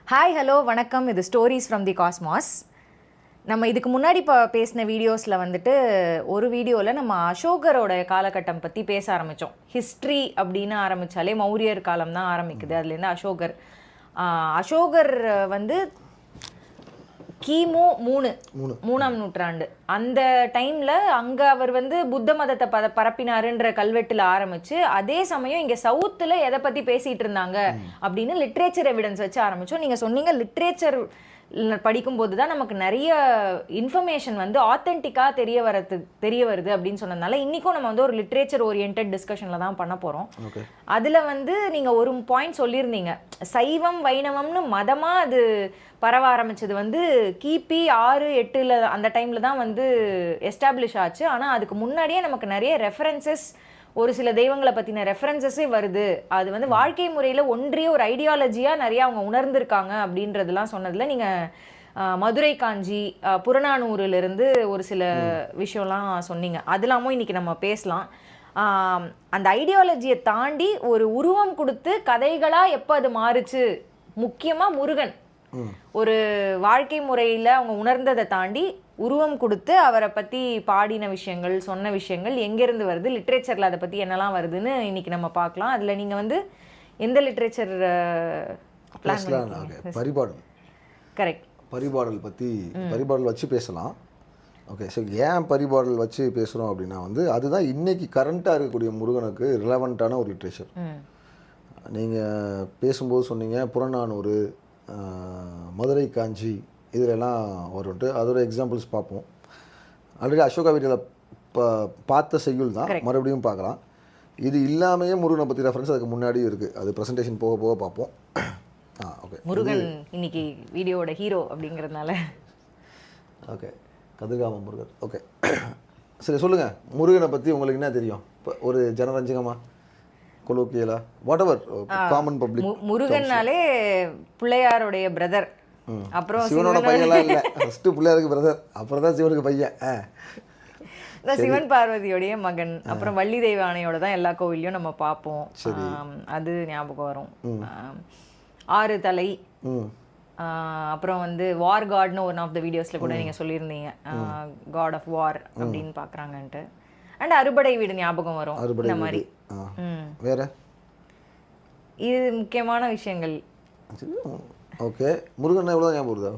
Hi hello வணக்கம். இது stories from the cosmos. நம்ம இதுக்கு முன்னாடி பேசின வீடியோஸில் வந்துட்டு ஒரு வீடியோவில் நம்ம அசோகரோட காலகட்டம் பற்றி பேச ஆரம்பித்தோம். ஹிஸ்ட்ரி அப்படின்னு ஆரம்பித்தாலே மௌரியர் காலம் தான் ஆரம்பிக்குது. அதுலேருந்து அசோகர் வந்து கிமு 3ஆம் நூற்றாண்டு அந்த டைமில் அங்கே அவர் வந்து புத்த மதத்தை பரப்பினாருன்ற கல்வெட்டில் ஆரம்பித்து, அதே சமயம் இங்கே சவுத்தில் எதை பற்றி பேசிகிட்டு இருந்தாங்க அப்படின்னு லிட்ரேச்சர் எவிடன்ஸ் வச்சு ஆரம்பித்தோம். நீங்கள் சொன்னீங்க லிட்ரேச்சர் படிக்கும்போது தான் நமக்கு நிறைய இன்ஃபர்மேஷன் வந்து ஆத்தென்டிக்காக தெரிய வருது அப்படின்னு சொன்னதுனால இன்றைக்கும் நம்ம வந்து ஒரு லிட்ரேச்சர் ஓரியன்ட் டிஸ்கஷனில் தான் பண்ண போகிறோம். அதில் வந்து நீங்கள் ஒரு பாயிண்ட் சொல்லியிருந்தீங்க, சைவம் வைணவம்னு மதமாக அது பரவ ஆரம்பிச்சது வந்து கிபி 6-8 அந்த டைமில் தான் வந்து எஸ்டாப்ளிஷ் ஆச்சு. ஆனால் அதுக்கு முன்னாடியே நமக்கு நிறைய ரெஃபரன்சஸ், ஒரு சில தெய்வங்களை பற்றின ரெஃபரன்சஸே வருது. அது வந்து வாழ்க்கை முறையில் ஒன்றிய ஒரு ஐடியாலஜியாக நிறைய அவங்க உணர்ந்திருக்காங்க அப்படின்றதெல்லாம் சொன்னதில் நீங்கள் மதுரை காஞ்சி புறநானூறுலேருந்து ஒரு சில விஷயம்லாம் சொன்னீங்க. அதெல்லாமும் இன்றைக்கி நம்ம பேசலாம். அந்த ஐடியாலஜியை தாண்டி ஒரு உருவம் கொடுத்து கதைகளாக எப்போ அது மாறுச்சு, முக்கியமாக முருகன் ஒரு வாழ்க்கை முறையில் அவங்க உணர்ந்ததை தாண்டி உருவம் கொடுத்து அவரை பற்றி பாடின விஷயங்கள், சொன்ன விஷயங்கள் எங்கேருந்து வருது, லிட்ரேச்சரில் அதை பற்றி என்னெல்லாம் வருதுன்னு இன்றைக்கி நம்ம பார்க்கலாம். அதில் நீங்கள் வந்து எந்த லிட்ரேச்சர் பிளான் பண்ணுறீங்க? பரிபாடல். கரெக்ட். பரிபாடல் பற்றி பரிபாடல் வச்சு பேசலாம். ஓகே, ஸோ ஏன் பரிபாடல் வச்சு பேசுகிறோம் அப்படின்னா வந்து அதுதான் இன்றைக்கி கரண்ட்டாக இருக்கக்கூடிய முருகனுக்கு ரிலவெண்ட்டான ஒரு லிட்ரேச்சர். நீங்கள் பேசும்போது சொன்னீங்க புறநானூறு, மதுரை காஞ்சி, இதிலெல்லாம் வரும்ட்டு. அதோட எக்ஸாம்பிள்ஸ் பார்ப்போம். ஆல்ரெடி அசோகா வீட்டில் பார்த்த செய்யுள் தான் மறுபடியும் பார்க்கலாம். இது இல்லாமையே முருகனை பற்றி ரெஃபரன்ஸ் அதுக்கு முன்னாடியும் இருக்குது. அது ப்ரெசன்டேஷன் போக போக பார்ப்போம். ஓகே, முருகன் இன்னைக்கு வீடியோவோட ஹீரோ அப்படிங்கிறதுனால. ஓகே, கதிர்காம முருகன். ஓகே, சரி சொல்லுங்கள், முருகனை பற்றி உங்களுக்கு என்ன தெரியும்? இப்போ ஒரு ஜனரஞ்சகமாக கொலோக்கியலா வாட் எவர் காமன் பப்ளிக். முருகன்னாலே பிள்ளையாருடைய பிரதர், அப்புறம் சிவனோட பையன்லாம் இல்லை, ஃபஸ்ட்டு பிள்ளையாருக்கு பிரதர், அப்புறம் தான் சிவனுக்கு பையன். சிவன் பார்வதியோடைய மகன், அப்புறம் வள்ளி தெய்வ ஆணையோட தான் எல்லா கோவிலையும் நம்ம பார்ப்போம். அது ஞாபகம் வரும். 6 தலை, அப்புறம் வந்து வார் காட்னு ஒன் ஆஃப் த வீடியோஸில் கூட நீங்கள் சொல்லியிருந்தீங்க, காட் ஆஃப் வார் அப்படின்னு பார்க்குறாங்கன்ட்டு. அண்ட் அறுபடை வீடு ஞாபகம் வரும். இந்த மாதிரி வேற இது முக்கியமான விஷயங்கள். ஓகே, முருகன் எவ்வளோ ஞாபகம் வருதா?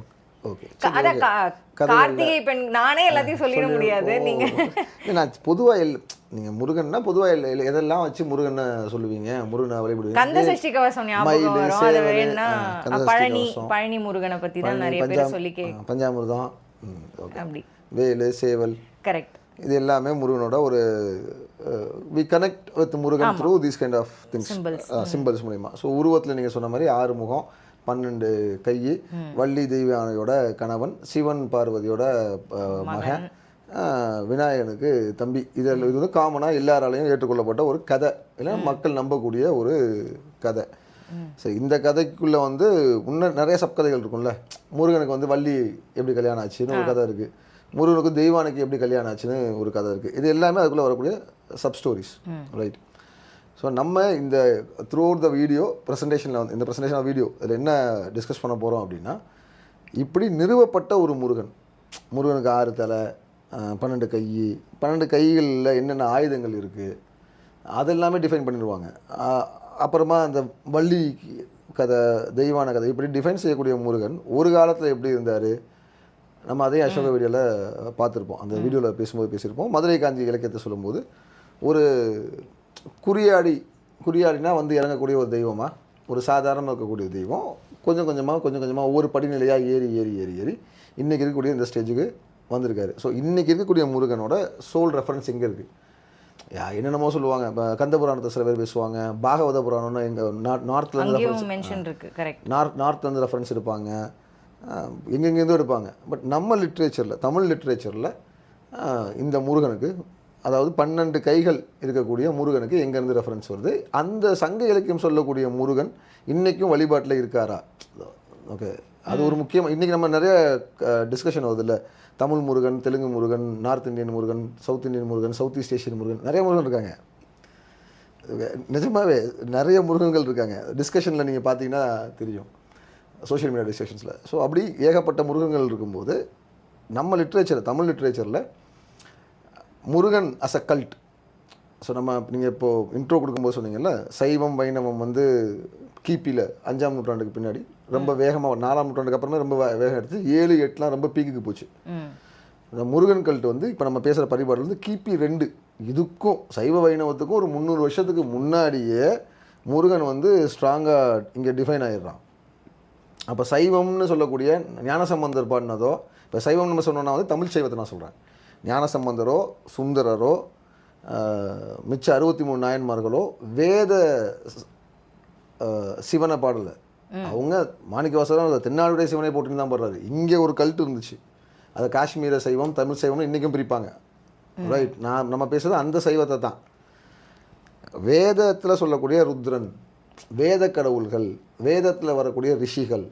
ஓகே, கார்த்திகை பெண் நானே எல்லாத்தையும் சொல்லிட முடியாது. நீங்க நான் பொதுவாக நீங்கள் முருகன்னா பொதுவாக எதெல்லாம் வச்சு முருகனை சொல்லுவீங்க? முருகனை வழிபடுவீங்க. கந்த சஷ்டி கவசம் ஞாபகம் வரும். அது வேணா பழனி முருகனை பற்றி தான் நிறைய பேர் சொல்லி பஞ்சாமிர்தம், அப்படி வேலு சேவல். கரெக்ட். இது எல்லாமே முருகனோட ஒரு we connect with Murugan through these kind of things, symbols மூலிமா. ஸோ உருவத்தில் நீங்கள் சொன்ன மாதிரி 6 முகம், 12 கை, வள்ளி தெய்வானையோட கணவன், சிவன் பார்வதியோட மகன், விநாயகனுக்கு தம்பி. இது வந்து காமனாக எல்லாராலையும் ஏற்றுக்கொள்ளப்பட்ட ஒரு கதை, இல்லை மக்கள் நம்பக்கூடிய ஒரு கதை. சரி, இந்த கதைக்குள்ளே வந்து இன்னும் நிறைய சப்கதைகள் இருக்கும்ல. முருகனுக்கு வந்து வள்ளி எப்படி கல்யாணம் ஆச்சுன்னு ஒரு கதை இருக்குது, முருகனுக்கு தெய்வானுக்கு எப்படி கல்யாணம் ஆச்சுன்னு ஒரு கதை இருக்குது. இது எல்லாமே அதுக்குள்ளே வரக்கூடிய சப் ஸ்டோரிஸ், ரைட்? ஸோ நம்ம இந்த த்ரூ அவுட் த வீடியோ ப்ரெசன்டேஷனில் வந்து இந்த ப்ரெசன்டேஷன் ஆஃப் வீடியோ இதில் என்ன டிஸ்கஸ் பண்ண போகிறோம் அப்படின்னா, இப்படி நிறுவப்பட்ட ஒரு முருகனுக்கு 6 தலை, 12 கை, 12 கைகளில் என்னென்ன ஆயுதங்கள் இருக்குது அதெல்லாமே டிஃபைன் பண்ணிடுவாங்க. அப்புறமா அந்த வள்ளி கதை, தெய்வான கதை, இப்படி டிஃபைன் செய்யக்கூடிய முருகன் ஒரு காலத்தில் எப்படி இருந்தார், நம்ம அதே அசோக வீடியோவில் பார்த்துருப்போம். அந்த வீடியோவில் பேசியிருப்போம். மதுரை காஞ்சி இலக்கியத்தை சொல்லும்போது ஒரு குறியாடினா வந்து இறங்கக்கூடிய ஒரு தெய்வமாக, ஒரு சாதாரணமாக இருக்கக்கூடிய தெய்வம் கொஞ்சம் கொஞ்சமாக ஒவ்வொரு படிநிலையாக ஏறி இன்றைக்கி இருக்கக்கூடிய இந்த ஸ்டேஜுக்கு வந்திருக்காரு. ஸோ இன்றைக்கி இருக்கக்கூடிய முருகனோட சோல் ரெஃபரன்ஸ் எங்கே இருக்குது? என்னென்னமோ சொல்லுவாங்க. இப்போ கந்த புராணத்தை சில பேர் பேசுவாங்க, பாகவத புராணம்னு எங்கள் நார்த்லேருந்து ரெஃபரன்ஸ் எடுப்பாங்க, எங்கெங்கேருந்தோ எடுப்பாங்க. பட் நம்ம லிட்ரேச்சரில், தமிழ் லிட்ரேச்சரில் இந்த முருகனுக்கு, அதாவது 12 கைகள் இருக்கக்கூடிய முருகனுக்கு எங்கேருந்து ரெஃபரன்ஸ் வருது? அந்த சங்க இலக்கியம் சொல்லக்கூடிய முருகன் இன்றைக்கும் வழிபாட்டில் இருக்காரா? ஓகே, அது ஒரு முக்கியமாக இன்றைக்கி நம்ம நிறைய டிஸ்கஷன் வருது இல்லை. Tamil Murugan, Telugu Murugan, north Indian Murugan, south Indian Murugan, south east Asian Murugan, நிறைய முருகன் இருக்காங்க. நிஜமாகவே நிறைய முருகன்கள் இருக்காங்க. டிஸ்கஷனில் நீங்கள் பார்த்தீங்கன்னா தெரியும். Social media டிஸ்கஷன்ஸில். ஸோ அப்படி ஏகப்பட்ட முருகன்கள் இருக்கும்போது நம்ம லிட்ரேச்சர், தமிழ் லிட்ரேச்சரில் Murugan as a cult. So நம்ம நீங்கள் இப்போது இன்ட்ரோ கொடுக்கும்போது சொன்னீங்கல்ல, சைவம் வைணவம் வந்து கிபியில் 5ஆம் நூற்றாண்டுக்கு பின்னாடி ரொம்ப வேகமாக 4ஆம் நூற்றாண்டுக்கு அப்புறமே ரொம்ப வேகம் எடுத்து 7, 8லாம் ரொம்ப பீக்குக்கு போச்சு. இந்த முருகன் கல்ட் வந்து இப்போ நம்ம பேசுகிற பரிபாடில் வந்து கிபி 2 இதுக்கும் சைவ வைணவத்துக்கும் ஒரு 300 வருஷத்துக்கு முன்னாடியே முருகன் வந்து ஸ்ட்ராங்காக இங்கே டிஃபைன் ஆகிடுறான். அப்போ சைவம்னு சொல்லக்கூடிய ஞானசம்பந்தர் பாடினதோ, இப்போ சைவம் நம்ம சொன்னோன்னா வந்து தமிழ் சைவத்தை நான் சொல்கிறேன், ஞானசம்பந்தரோ சுந்தரரோ மிச்ச 63 நாயன்மார்களோ வேத சிவனை பாடலை. அவங்க மாணிக்கவாசகர் தென்னாடுடைய சிவனை போட்டுன்னு தான் பாடுறாரு. இங்கே ஒரு கல்ட்டு இருந்துச்சு, அது காஷ்மீர சைவம் தமிழ் சைவம்னு இன்றைக்கும் பிரிப்பாங்க. ரைட், நம்ம பேசுகிறது அந்த சைவத்தை தான். வேதத்தில் சொல்லக்கூடிய ருத்ரன், வேத கடவுள்கள், வேதத்தில் வரக்கூடிய ரிஷிகள்,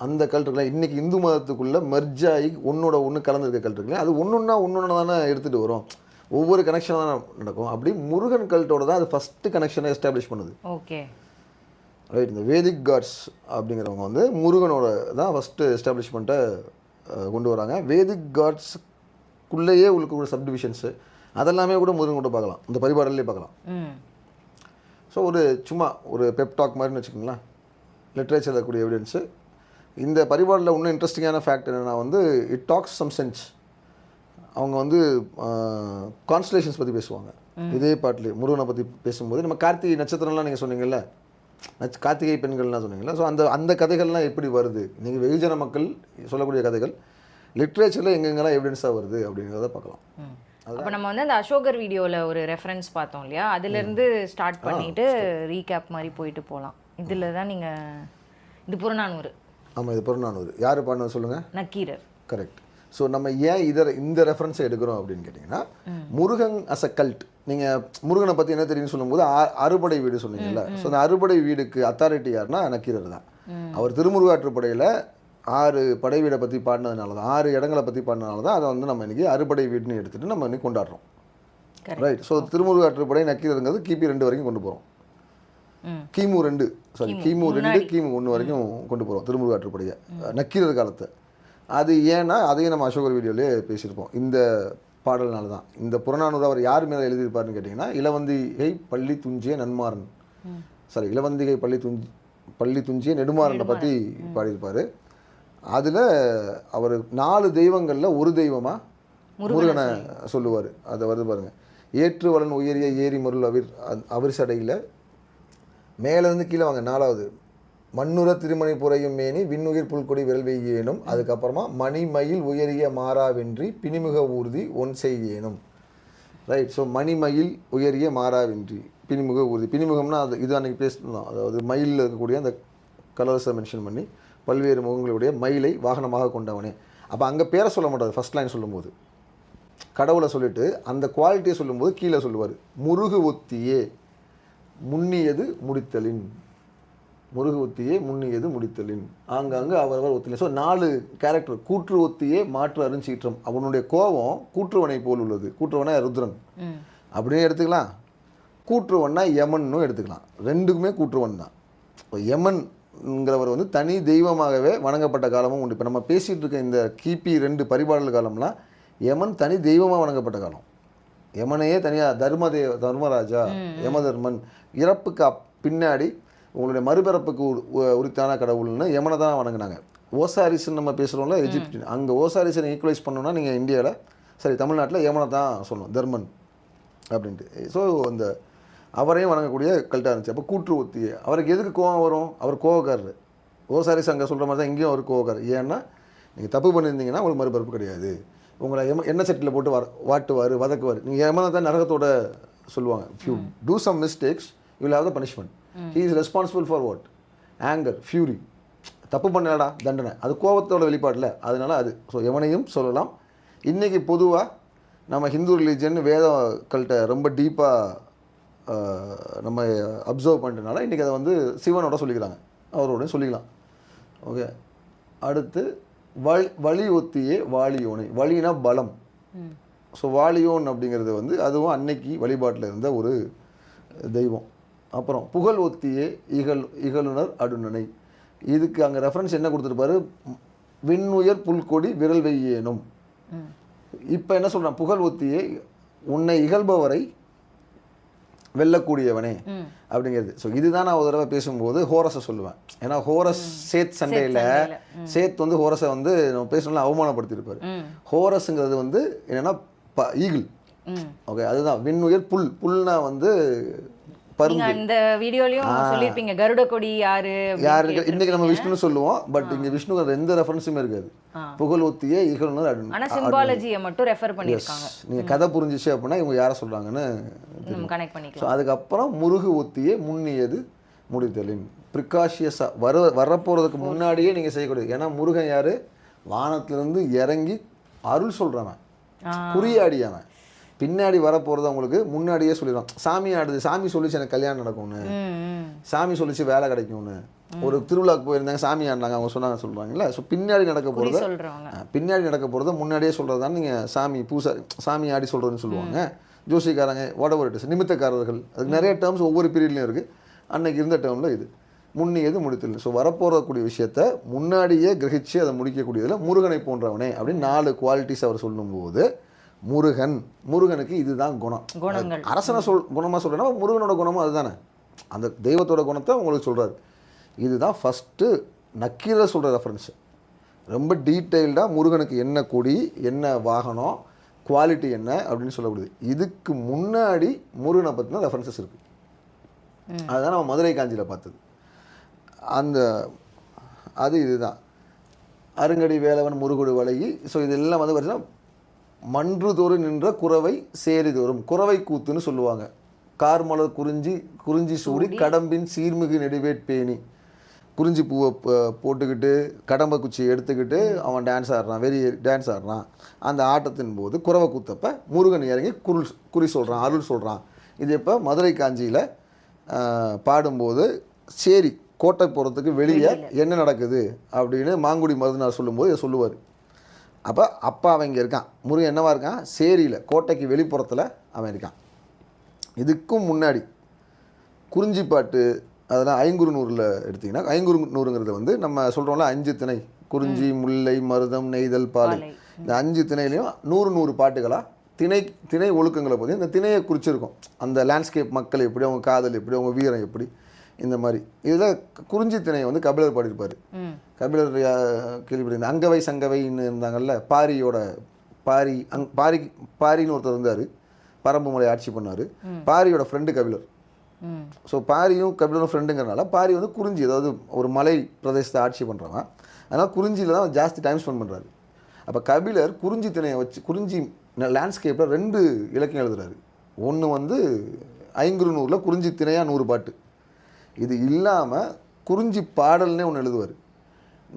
அந்த கல்ட்டுகளை இன்றைக்கி இந்து மதத்துக்குள்ளே மெர்ஜாகி ஒன்றோட ஒன்று கலந்துருக்க கல்ட்டுருக்குல்ல, அது ஒன்று தானே எடுத்துகிட்டு வரும், ஒவ்வொரு கனெக்ஷனாக தான் நடக்கும். அப்படி முருகன் கல்ட்டோட தான் அது ஃபஸ்ட்டு கனெக்ஷனை எஸ்டாப்ளிஷ் பண்ணுது. Okay, right. இந்த வேதிக் காட்ஸ் அப்படிங்கிறவங்க வந்து முருகனோட தான் ஃபஸ்ட்டு எஸ்டாப்ளிஷ்மெண்ட்டை கொண்டு வராங்க. வேதிக் காட்ஸுக்குள்ளேயே உள்ள சப்டிவிஷன்ஸு அதெல்லாமே கூட முருகன் கூட பார்க்கலாம், இந்த பரிபாடல்லே பார்க்கலாம். ஸோ ஒரு சும்மா ஒரு பெப்டாக் மாதிரின்னு வச்சுக்கோங்களேன், லிட்ரேச்சரில் இருக்கக்கூடிய எவிடன்ஸு. இந்த பரிபாடலில் இன்னும் இன்ட்ரெஸ்டிங்கான ஃபேக்ட் என்னென்னா வந்து இட் டாக்ஸ் சம் சென்ஸ். அவங்க வந்து கான்ஸ்டலேஷன்ஸ் பற்றி பேசுவாங்க இதே பாட்டிலே. முருகனை பற்றி பேசும்போது நம்ம கார்த்திகை நட்சத்திரம்லாம் நீங்கள் சொன்னீங்கல்ல, கார்த்திகை பெண்கள்லாம் சொன்னீங்களா, ஸோ அந்த கதைகள்லாம் எப்படி வருது, நீங்கள் வெகுஜன மக்கள் சொல்லக்கூடிய கதைகள் லிட்ரேச்சரில் எங்கெங்கெல்லாம் எவிடன்ஸாக வருது அப்படிங்கிறத பார்க்கலாம். அப்போ நம்ம வந்து அந்த அசோகர் வீடியோவில் ஒரு ரெஃபரன்ஸ் பார்த்தோம் இல்லையா, அதுலேருந்து ஸ்டார்ட் பண்ணிவிட்டு ரீகேப் மாதிரி போயிட்டு போகலாம். இதில் தான் நீங்கள் இது புறநானூறு. ஆமாம், இது புறநானூறு. யார் பாடினது சொல்லுங்கள்? நக்கீரர். கரெக்ட். ஸோ நம்ம ஏன் இந்த ரெஃபரன்ஸை எடுக்கிறோம் அப்படின்னு கேட்டிங்கன்னா, முருகன் அஸ் அ கல்ட். நீங்கள் முருகனை பற்றி என்ன தெரியும்னு சொல்லும்போது அறுபடை வீடு சொன்னீங்கல்ல, ஸோ அந்த அறுபடை வீடுக்கு அத்தாரிட்டி யாருன்னா நக்கீரர் தான். அவர் திருமுருகாற்றுப்படையில் 6 படை வீடை பற்றி பாடினதுனால தான், 6 இடங்களை பற்றி பாடினதுனால தான் அதை வந்து நம்ம இன்றைக்கி அறுபடை வீடுன்னு எடுத்துகிட்டு நம்ம இன்றைக்கி கொண்டாடுறோம். ரைட். ஸோ திருமுருகாற்றுப்படை நக்கீரருங்கிறது கிபி 2 வரைக்கும் கொண்டு போகிறோம். கிமு 2 கிமு 1 வரைக்கும் கொண்டு போகிறோம் திருமுருகாற்றுப்படையை, நக்கீரர் காலத்தை. அது ஏன்னா அதையும் நம்ம அசோகர் வீடியோவிலே பேசியிருப்போம். இந்த பாடல்னால தான். இந்த புறநானூறு அவர் யார் மேலே எழுதியிருப்பாருன்னு கேட்டிங்கன்னா, இளவந்திகை பள்ளி துஞ்சிய நன்மாறன், இளவந்திகை பள்ளி துஞ்சிய நெடுமாறனை பற்றி பாடியிருப்பார். அதில் அவர் 4 தெய்வங்களில் ஒரு தெய்வமாக முருகனை சொல்லுவார். அதை வருது பாருங்கள். ஏற்றுவலன் உயரிய ஏரி மருள் அவர் சடையில் மேலேருந்து கீழே வாங்க 4வது மண்ணுற திருமணி புறையும் மேனி விண்ணுயிர் புல்கொடி விரல் வெய்யேனும். அதுக்கப்புறமா மணிமயில் உயரிய மாறாவென்றி பிணிமுக ஊர்தி ஒன் செய்யேனும். ரைட். ஸோ மணிமயில் உயரிய மாறாவென்றி பிணிமுக ஊர்தி. பிணிமுகம்னா அது இது அன்றைக்கி பேசணும், அதாவது மயிலில் இருக்கக்கூடிய அந்த கலர்ஸை மென்ஷன் பண்ணி பல்வேறு முகங்களுடைய மயிலை வாகனமாக கொண்டவனே. அப்போ அங்கே பேரை சொல்ல மாட்டாது, ஃபஸ்ட் லைன் சொல்லும்போது கடவுளை சொல்லிவிட்டு அந்த குவாலிட்டியை சொல்லும்போது கீழே சொல்லுவார், முருகு ஒத்தியே முன்னியது முடித்தலின், முருகு ஒத்தியே முன்னியது முடித்தலின், ஆங்காங்கு அவரவர் ஒத்திலே. So 4 character. கூற்று ஒத்தியே மாற்று அருஞ்சீற்றம், அவனுடைய கோபம் கூற்றுவனை போல் உள்ளது. கூற்றுவனா ருத்ரன் அப்படியே எடுத்துக்கலாம், கூற்றுவன்னா யமன்னும் எடுத்துக்கலாம். ரெண்டுக்குமே கூற்றுவன் தான். இப்போ யமன்ங்கிறவர் வந்து தனி தெய்வமாகவே வணங்கப்பட்ட காலமும் உண்டு. இப்போ நம்ம பேசிகிட்டு இருக்க இந்த கிபி 2 பரிபாடல் காலம்லாம் யமன் தனி தெய்வமாக வணங்கப்பட்ட காலம். யமனையே தனியாக தர்மராஜா யமதர்மன் இறப்புக்கு பின்னாடி உங்களுடைய மறுபிறப்புக்கு உரித்தான கடவுள்னு யமனை தான் வணங்கினாங்க. ஓசாரிஸ்ன்னு நம்ம பேசுகிறோம்ல எஜிப்டின், அங்கே ஓசாரிஸை ஈக்குவலைஸ் பண்ணோன்னா நீங்கள் இந்தியாவில் தமிழ்நாட்டில் யமனை தான் சொல்லணும், தர்மன் அப்படின்ட்டு. ஸோ அந்த அவரையும் வணங்கக்கூடிய கல்ட்டாக இருந்துச்சு. அப்போ கூற்று ஒத்தியே அவருக்கு எதுக்கு கோவம் வரும்? அவர் கோவக்காரர். ஓசாரிஸ் அங்கே சொல்கிற மாதிரி தான் இங்கேயும் அவர் கோவக்காரர். ஏன்னா நீங்கள் தப்பு பண்ணியிருந்தீங்கன்னா உங்களுக்கு மறுபிறப்பு கிடையாது, உங்களை எண்ணெய் சட்டியில் போட்டு வாட்டுவார் வதக்குவார். நீங்கள் யமனை தான் நரகத்தோட சொல்லுவாங்க. If you do some mistakes you will have the punishment. He is responsible for what? Anger, fury. தப்பு பண்ணலடா தண்டனை, அது கோபத்தோட வெளிப்பாடில், அதனால அது. ஸோ யமனையும் சொல்லலாம். இன்றைக்கி பொதுவாக நம்ம ஹிந்து ரிலீஜன் வேத கல்ட்டை ரொம்ப டீப்பாக நம்ம அப்சர்வ் பண்ணுறதுனால இன்றைக்கி அதை வந்து சிவனோட சொல்லிக்கிறாங்க, அவரோடையும் சொல்லிக்கலாம். ஓகே. அடுத்து வழி ஒத்தியே வாலியோனை. வழினா பலம். ஸோ வாலியோன் அப்படிங்கிறது வந்து அதுவும் அன்னைக்கு வழிபாட்டில் இருந்த ஒரு தெய்வம். அப்புறம் புகழ் ஒத்தியே இகழுனர் அடுநனை. இதுக்கு அங்கே ரெஃபரன்ஸ் என்ன கொடுத்துருப்பாரு, விண்ணுயர் புல்கொடி விரல் வெய்யேனும். இப்போ என்ன சொல்கிறான், புகழ் ஒத்தியே உன்னை இகழ்பவரை வெல்லக்கூடியவனே அப்படிங்கிறது. ஸோ இதுதான் நான் ஒரு தடவை பேசும்போது ஹோரஸை சொல்லுவேன். ஏன்னா ஹோரஸ் சேத் சண்டையில் சேத் வந்து ஹோரஸை வந்து நம்ம பேசணும்ல அவமானப்படுத்தியிருப்பார். ஹோரஸுங்கிறது வந்து என்னென்னா ஈகிள். ஓகே, அதுதான் விண்ணுயர் புல்னா வந்து நீங்க அந்த வீடியோலயும் சொல்லிருப்பீங்க கருட கொடி யாரு இன்னைக்கு நம்ம விஷ்ணுன்னு சொல்லுவோம், பட் இங்க விஷ்ணுக்கு எந்த ரெஃபரன்ஸுமே இருக்காது. புகழ் ஒத்தியே இகழ்னு ஆனா சிம்பாலஜியை மட்டும் ரெஃபர் பண்ணிருக்காங்க. நீங்க கதை புரிஞ்சிச்சு அப்படின்னா இவங்க யாரை சொல்றாங்கன்னு கனெக்ட் பண்ணிக்கலாம். ஸோ அதுக்கப்புறம் முருகு ஒத்தியே முன்னியது முடித்தலின் ப்ரிகாஷியஸா வரப்போறதுக்கு முன்னாடியே நீங்க செய்யக்கூடாது. ஏன்னா முருகன் யாரு, வானத்திலிருந்து இறங்கி அருள் சொல்றவன், குறியாடியவன். பின்னாடி வரப்போகிறது அவங்களுக்கு முன்னாடியே சொல்லிடுவான். சாமி ஆடுது, சாமி சொல்லிச்சு எனக்கு கல்யாணம் நடக்கும்னு, சாமி சொல்லிச்சு வேலை கிடைக்கும்னு. ஒரு திருவிழாவுக்கு போயிருந்தாங்க, சாமி ஆடினாங்க, அவங்க சொன்னாங்க சொல்கிறாங்கல்ல. ஸோ பின்னாடி நடக்க போகிறத முன்னாடியே சொல்கிறது தான் நீங்கள் சாமி சாமி ஆடி சொல்கிறதுன்னு சொல்லுவாங்க. ஜோசிக்காரங்க whatever it is, நிமித்தக்காரர்கள், அதுக்கு நிறைய டேர்ம்ஸ் ஒவ்வொரு பீரியட்லையும் இருக்குது. அன்னைக்கு இருந்த டேர்மில் இது முன்னியது முடித்தல். ஸோ வரப்போறக்கூடிய விஷயத்த முன்னாடியே கிரகிச்சு அதை முடிக்கக்கூடியதில் முருகனை போன்றவனே அப்படின்னு 4 குவாலிட்டிஸ் அவர் சொல்லும்போது முருகனுக்கு இதுதான் குணங்கள். அரசனை குணமாக சொல்கிறேன்னா முருகனோட குணமும் அதுதானே, அந்த தெய்வத்தோட குணத்தை உங்களுக்கு சொல்கிறாரு. இதுதான் ஃபஸ்ட்டு நக்கீரர் சொல்கிற ரெஃபரன்ஸு. ரொம்ப டீட்டெயில்டாக முருகனுக்கு என்ன கொடி, என்ன வாகனம், குவாலிட்டி என்ன அப்படின்னு சொல்லக்கூடியது. இதுக்கு முன்னாடி முருகனை பற்றின ரெஃபரன்சஸ் இருக்குது. அதுதான் நம்ம மதுரை காஞ்சியில் பார்த்தது. அது இதுதான் அருங்கடி வேலவன் முருகுடு வளையி. ஸோ இதெல்லாம் வந்து பார்த்தீங்கன்னா மன்று தோறும் நின்ற குறவை சேரி தோறும், குறவை கூத்துன்னு சொல்லுவாங்க. கார்மலர் குறிஞ்சி சூடி கடம்பின் சீர்மிகு நெடுவேட்பேணி, குறிஞ்சி பூவை போட்டுக்கிட்டு கடம்பை குச்சியை எடுத்துக்கிட்டு அவன் டான்ஸ் ஆடுறான். அந்த ஆட்டத்தின் போது குறவை கூத்தப்ப முருகன் இறங்கி குறி சொல்கிறான், அருள் சொல்கிறான். இது இப்போ மதுரை காஞ்சியில் பாடும்போது சேரி கோட்டை போகிறதுக்கு வெளியே என்ன நடக்குது அப்படின்னு மாங்குடி மருதனார் சொல்லும்போது இதை சொல்லுவார். அப்போ அவன் இங்கே இருக்கான், முருகன் என்னவா இருக்கான், சேரியில் கோட்டைக்கு வெளிப்புறத்தில் அவன் இருக்கான். இதுக்கும் முன்னாடி குறிஞ்சிப்பாட்டு அதெல்லாம் ஐங்குறுநூறில் எடுத்திங்கன்னா, ஐங்குறுநூறுங்கிறது வந்து நம்ம சொல்கிறோம்ல 5 திணை, குறிஞ்சி முல்லை மருதம் நெய்தல் பாலை, இந்த 5 திணையிலையும் 100 பாட்டுகளாக திணை ஒழுக்கங்களை பற்றி இந்த திணையை குறிச்சிருக்கும். அந்த லேண்ட்ஸ்கேப் மக்கள் எப்படி, அவங்க காதல் எப்படி, அவங்க வீரம் எப்படி, இந்த மாதிரி. இதில் குறிஞ்சி திணையை வந்து கபிலர் பாடியிருப்பார். கபிலர் கேள்விப்பட்டிருந்த அங்கவை சங்கவைன்னு இருந்தாங்கல்ல, பாரின்னு ஒருத்தர் இருந்தார், பரம்பு மலை ஆட்சி பண்ணார். பாரியோட ஃப்ரெண்டு கபிலர். ஸோ பாரியும் கபிலரும் ஃப்ரெண்டுங்கிறனால பாரி வந்து குறிஞ்சி, அதாவது ஒரு மலை பிரதேசத்தை ஆட்சி பண்ணுறவன், அதனால் குறிஞ்சியில் தான் ஜாஸ்தி டைம் ஸ்பெண்ட் பண்ணுறாரு. அப்போ கபிலர் குறிஞ்சி திணையை வச்சு குறிஞ்சி லேண்ட்ஸ்கேப்பில் 2 இலக்கியம் எழுதுறாரு. ஒன்று வந்து ஐங்குறுநூறில் குறிஞ்சி திணையாக 100 பாட்டு. இது இல்லாமல் குறிஞ்சி பாடல்னே ஒன்று எழுதுவார்.